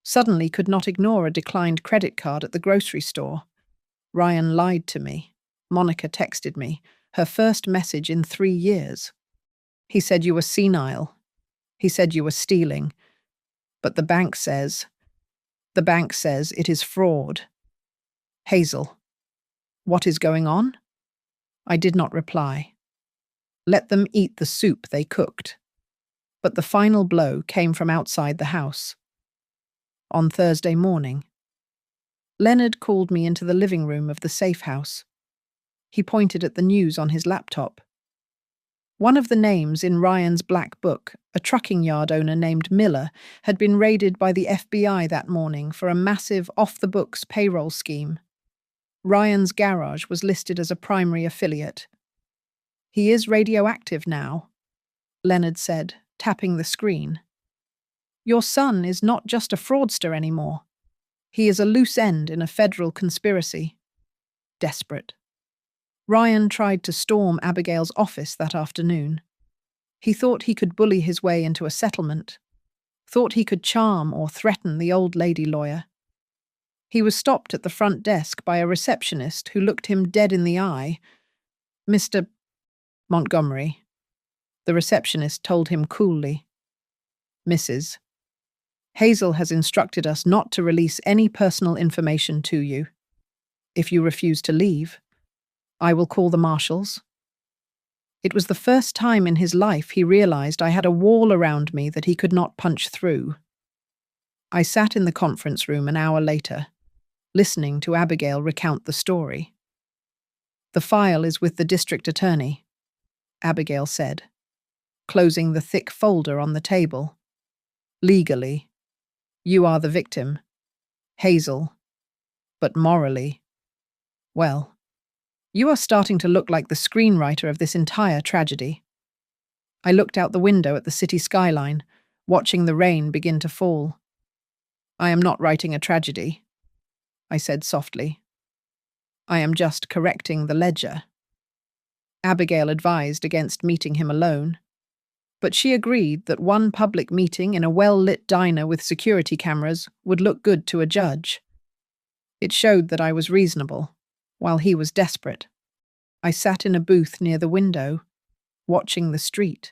suddenly could not ignore a declined credit card at the grocery store. "Ryan lied to me," Monica texted me, her first message in 3 years. "He said you were senile. He said you were stealing. But the bank says it is fraud." "Hazel, what is going on?" I did not reply. Let them eat the soup they cooked. But the final blow came from outside the house. On Thursday morning, Leonard called me into the living room of the safe house. He pointed at the news on his laptop. One of the names in Ryan's black book, a trucking yard owner named Miller, had been raided by the FBI that morning for a massive off-the-books payroll scheme. Ryan's garage was listed as a primary affiliate. "He is radioactive now," Leonard said, tapping the screen. "Your son is not just a fraudster anymore. He is a loose end in a federal conspiracy." Desperate, Ryan tried to storm Abigail's office that afternoon. He thought he could bully his way into a settlement, thought he could charm or threaten the old lady lawyer. He was stopped at the front desk by a receptionist who looked him dead in the eye. "Mr. Montgomery," the receptionist told him coolly. "Mrs. Hazel has instructed us not to release any personal information to you. If you refuse to leave, I will call the marshals." It was the first time in his life he realized I had a wall around me that he could not punch through. I sat in the conference room an hour later, listening to Abigail recount the story. "The file is with the district attorney," Abigail said, closing the thick folder on the table. "Legally, you are the victim, Hazel. But morally, well, you are starting to look like the screenwriter of this entire tragedy." I looked out the window at the city skyline, watching the rain begin to fall. "I am not writing a tragedy," I said softly. "I am just correcting the ledger." Abigail advised against meeting him alone, but she agreed that one public meeting in a well-lit diner with security cameras would look good to a judge. It showed that I was reasonable, while he was desperate. I sat in a booth near the window, watching the street.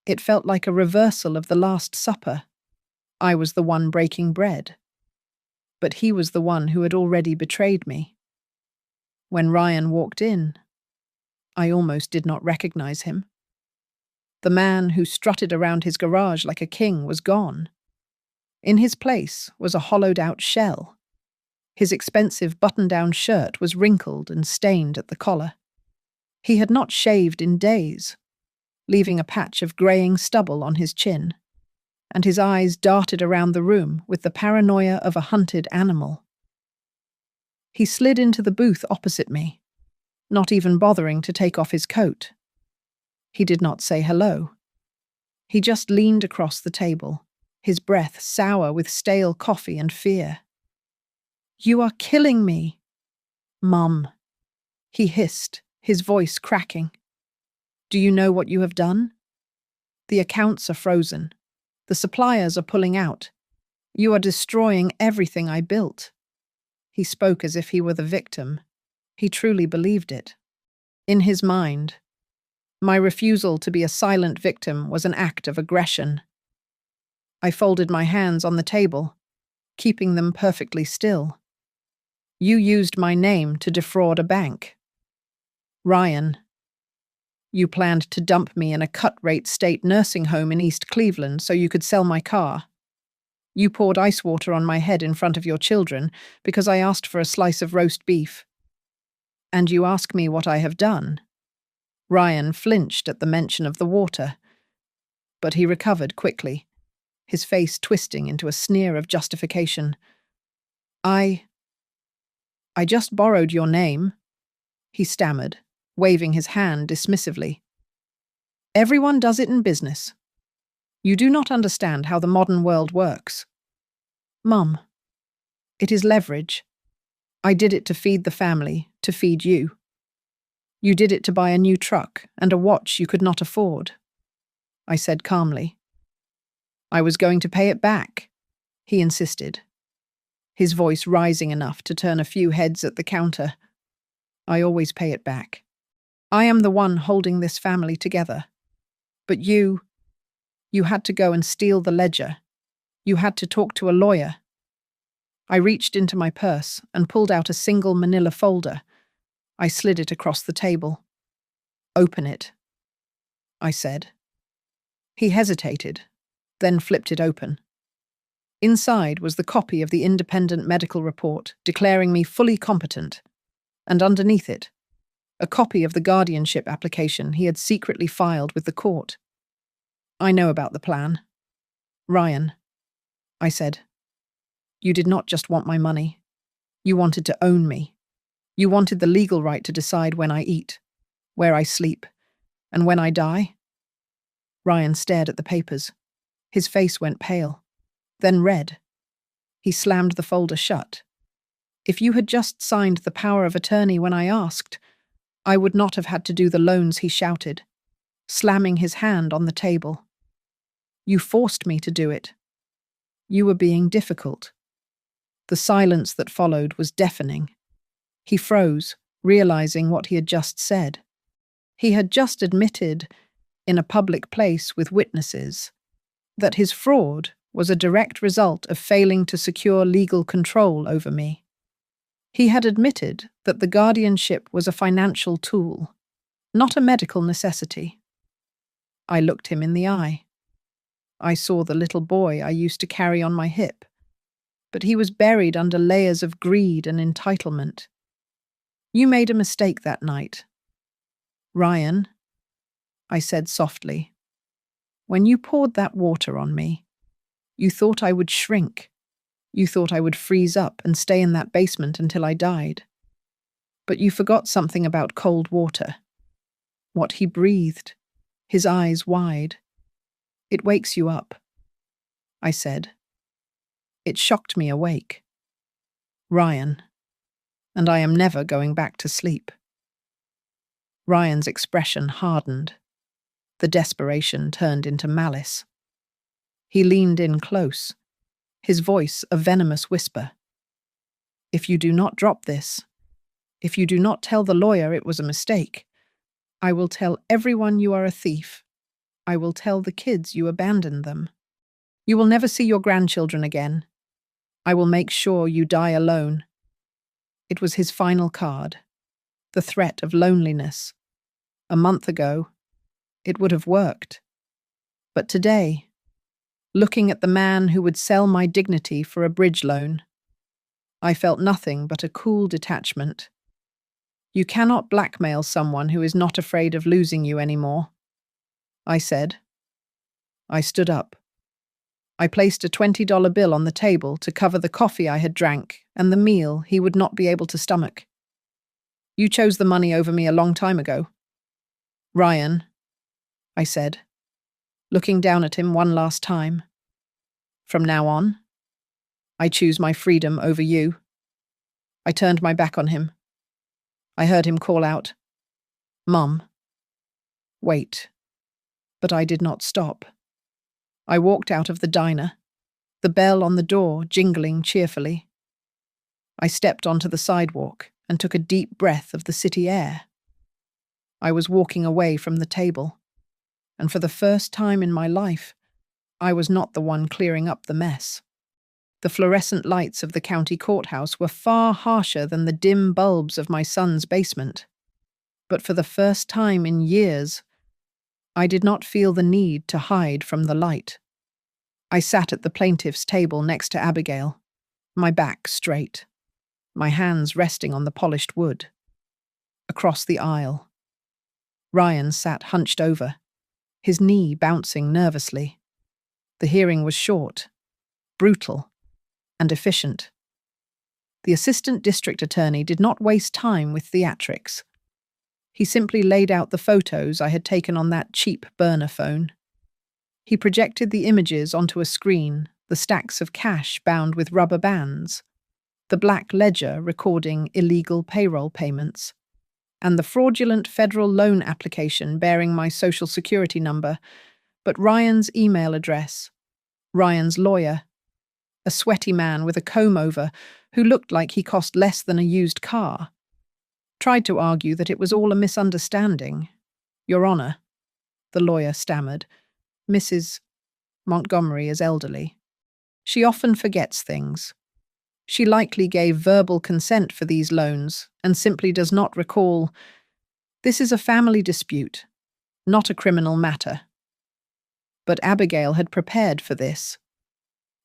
It felt like a reversal of the Last Supper. I was the one breaking bread. But he was the one who had already betrayed me. When Ryan walked in, I almost did not recognize him. The man who strutted around his garage like a king was gone. In his place was a hollowed-out shell. His expensive button-down shirt was wrinkled and stained at the collar. He had not shaved in days, leaving a patch of greying stubble on his chin, and his eyes darted around the room with the paranoia of a hunted animal. He slid into the booth opposite me, not even bothering to take off his coat. He did not say hello. He just leaned across the table, his breath sour with stale coffee and fear. "You are killing me, Mum," he hissed, his voice cracking. "Do you know what you have done? The accounts are frozen. The suppliers are pulling out. You are destroying everything I built." He spoke as if he were the victim. He truly believed it. In his mind, my refusal to be a silent victim was an act of aggression. I folded my hands on the table, keeping them perfectly still. "You used my name to defraud a bank. Ryan, you planned to dump me in a cut-rate state nursing home in East Cleveland so you could sell my car. You poured ice water on my head in front of your children because I asked for a slice of roast beef. And you ask me what I have done." Ryan flinched at the mention of the water, but he recovered quickly, his face twisting into a sneer of justification. I just borrowed your name," he stammered, waving his hand dismissively. "Everyone does it in business. You do not understand how the modern world works." "Mum, it is leverage. I did it to feed the family, to feed you. You did it to buy a new truck and a watch you could not afford," I said calmly. "I was going to pay it back," he insisted, his voice rising enough to turn a few heads at the counter. "I always pay it back. I am the one holding this family together. But you had to go and steal the ledger. You had to talk to a lawyer." I reached into my purse and pulled out a single manila folder. I slid it across the table. "Open it," I said. He hesitated, then flipped it open. Inside was the copy of the independent medical report declaring me fully competent, and underneath it, a copy of the guardianship application he had secretly filed with the court. "I know about the plan. Ryan," I said. "You did not just want my money. You wanted to own me. You wanted the legal right to decide when I eat, where I sleep, and when I die." Ryan stared at the papers. His face went pale, then red. He slammed the folder shut. "If you had just signed the power of attorney when I asked, I would not have had to do the loans," he shouted, slamming his hand on the table. "You forced me to do it. You were being difficult." The silence that followed was deafening. He froze, realizing what he had just said. He had just admitted, in a public place with witnesses, that his fraud was a direct result of failing to secure legal control over me. He had admitted that the guardianship was a financial tool, not a medical necessity. I looked him in the eye. I saw the little boy I used to carry on my hip, but he was buried under layers of greed and entitlement. "You made a mistake that night. Ryan," I said softly, "when you poured that water on me, you thought I would shrink. You thought I would freeze up and stay in that basement until I died. But you forgot something about cold water. What he breathed, his eyes wide. It wakes you up," I said. It shocked me awake. "Ryan, and I am never going back to sleep." Ryan's expression hardened. The desperation turned into malice. He leaned in close, his voice a venomous whisper. "If you do not drop this, if you do not tell the lawyer it was a mistake, I will tell everyone you are a thief. I will tell the kids you abandoned them. You will never see your grandchildren again. I will make sure you die alone." It was his final card, the threat of loneliness. A month ago, it would have worked. But today, looking at the man who would sell my dignity for a bridge loan, I felt nothing but a cool detachment. "You cannot blackmail someone who is not afraid of losing you anymore," I said. I stood up. I placed a $20 bill on the table to cover the coffee I had drank and the meal he would not be able to stomach. "You chose the money over me a long time ago. Ryan," I said, looking down at him one last time. "From now on, I choose my freedom over you." I turned my back on him. I heard him call out, "Mum." Wait. But I did not stop. I walked out of the diner, the bell on the door jingling cheerfully. I stepped onto the sidewalk and took a deep breath of the city air. I was walking away from the table, and for the first time in my life, I was not the one clearing up the mess. The fluorescent lights of the county courthouse were far harsher than the dim bulbs of my son's basement. But for the first time in years, I did not feel the need to hide from the light. I sat at the plaintiff's table next to Abigail, my back straight, my hands resting on the polished wood. Across the aisle, Ryan sat hunched over, his knee bouncing nervously. The hearing was short, brutal, and efficient. The assistant district attorney did not waste time with theatrics. He simply laid out the photos I had taken on that cheap burner phone. He projected the images onto a screen, the stacks of cash bound with rubber bands, the black ledger recording illegal payroll payments, and the fraudulent federal loan application bearing my social security number, but Ryan's email address, Ryan's lawyer, a sweaty man with a comb-over who looked like he cost less than a used car, tried to argue that it was all a misunderstanding. "Your Honor," the lawyer stammered, "Mrs. Montgomery is elderly. She often forgets things. She likely gave verbal consent for these loans and simply does not recall. This is a family dispute, not a criminal matter." But Abigail had prepared for this.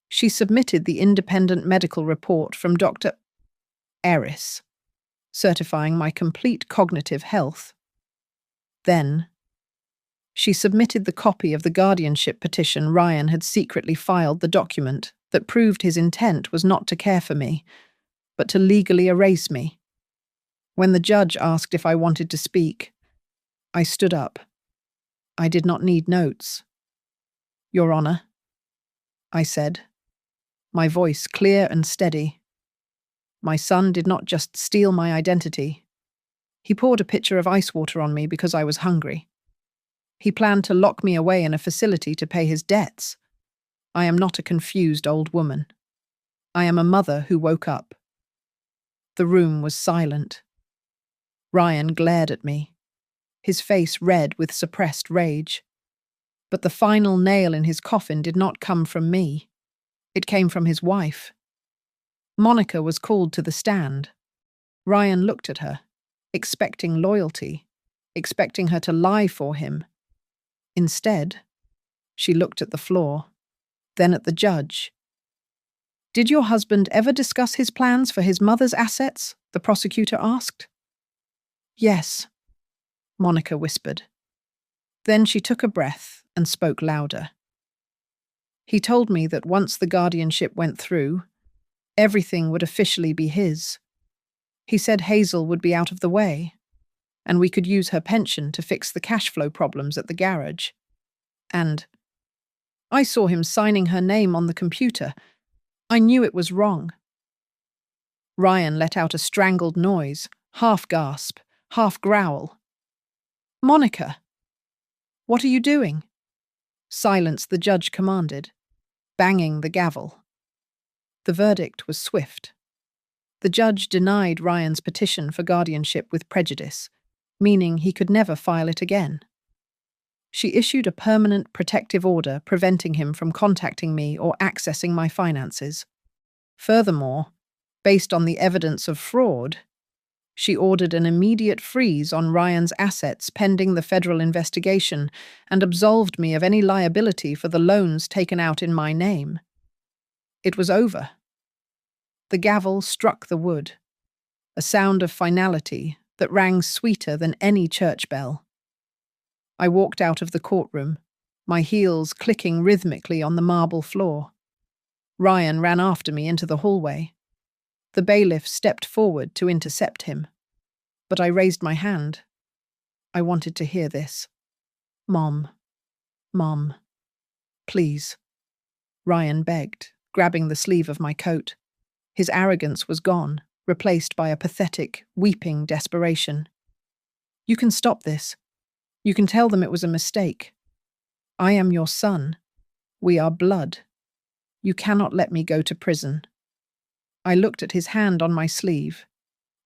She submitted the independent medical report from Dr. Eris, certifying my complete cognitive health. Then, she submitted the copy of the guardianship petition Ryan had secretly filed, the document that proved his intent was not to care for me, but to legally erase me. When the judge asked if I wanted to speak, I stood up. I did not need notes. "Your Honor," I said, my voice clear and steady. My son did not just steal my identity. He poured a pitcher of ice water on me because I was hungry. He planned to lock me away in a facility to pay his debts. I am not a confused old woman. I am a mother who woke up. The room was silent. Ryan glared at me, his face red with suppressed rage. But the final nail in his coffin did not come from me. It came from his wife. Monica was called to the stand. Ryan looked at her, expecting loyalty, expecting her to lie for him. Instead, she looked at the floor, then at the judge. "Did your husband ever discuss his plans for his mother's assets?" the prosecutor asked. "Yes," Monica whispered. Then she took a breath and spoke louder. "He told me that once the guardianship went through, everything would officially be his. He said Hazel would be out of the way, and we could use her pension to fix the cash flow problems at the garage. And I saw him signing her name on the computer. I knew it was wrong." Ryan let out a strangled noise, half gasp, half growl. "Monica, what are you doing?" "Silence," the judge commanded, banging the gavel. The verdict was swift. The judge denied Ryan's petition for guardianship with prejudice, meaning he could never file it again. She issued a permanent protective order preventing him from contacting me or accessing my finances. Furthermore, based on the evidence of fraud, she ordered an immediate freeze on Ryan's assets pending the federal investigation and absolved me of any liability for the loans taken out in my name. It was over. The gavel struck the wood, a sound of finality that rang sweeter than any church bell. I walked out of the courtroom, my heels clicking rhythmically on the marble floor. Ryan ran after me into the hallway. The bailiff stepped forward to intercept him, but I raised my hand. I wanted to hear this. Mom, please," Ryan begged, grabbing the sleeve of my coat. His arrogance was gone, replaced by a pathetic, weeping desperation. "You can stop this. You can tell them it was a mistake. I am your son. We are blood. You cannot let me go to prison. I looked at his hand on my sleeve,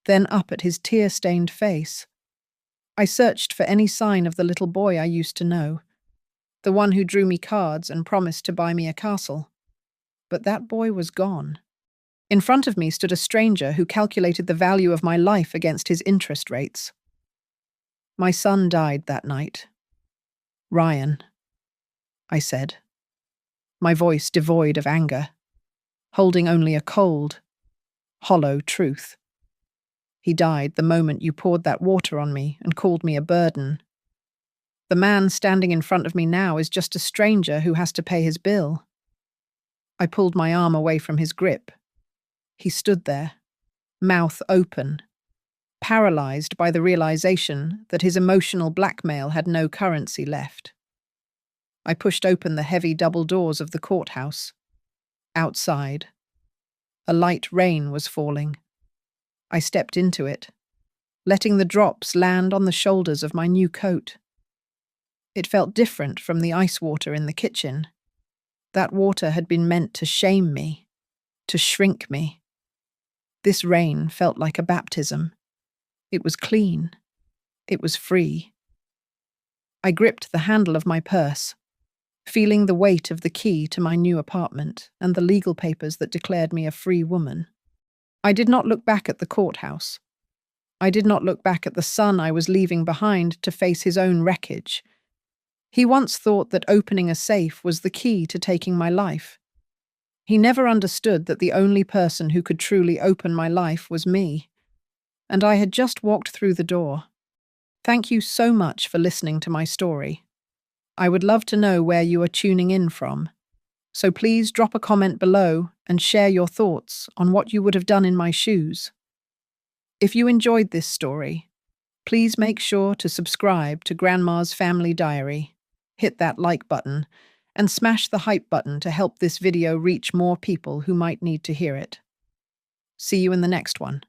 then up at his tear-stained face. I searched for any sign of the little boy I used to know, the one who drew me cards and promised to buy me a castle. But that boy was gone. In front of me stood a stranger who calculated the value of my life against his interest rates. My son died that night. Ryan, I said, my voice devoid of anger, holding only a cold, hollow truth. He died the moment you poured that water on me and called me a burden. The man standing in front of me now is just a stranger who has to pay his bill. I pulled my arm away from his grip. He stood there, mouth open, paralyzed by the realization that his emotional blackmail had no currency left. I pushed open the heavy double doors of the courthouse. Outside, a light rain was falling. I stepped into it, letting the drops land on the shoulders of my new coat. It felt different from the ice water in the kitchen. That water had been meant to shame me, to shrink me. This rain felt like a baptism. It was clean. It was free. I gripped the handle of my purse, feeling the weight of the key to my new apartment and the legal papers that declared me a free woman. I did not look back at the courthouse. I did not look back at the son I was leaving behind to face his own wreckage. He once thought that opening a safe was the key to taking my life. He never understood that the only person who could truly open my life was me. And I had just walked through the door. Thank you so much for listening to my story. I would love to know where you are tuning in from. So please drop a comment below and share your thoughts on what you would have done in my shoes. If you enjoyed this story, please make sure to subscribe to Grandma's Family Diary, hit that like button, and smash the hype button to help this video reach more people who might need to hear it. See you in the next one.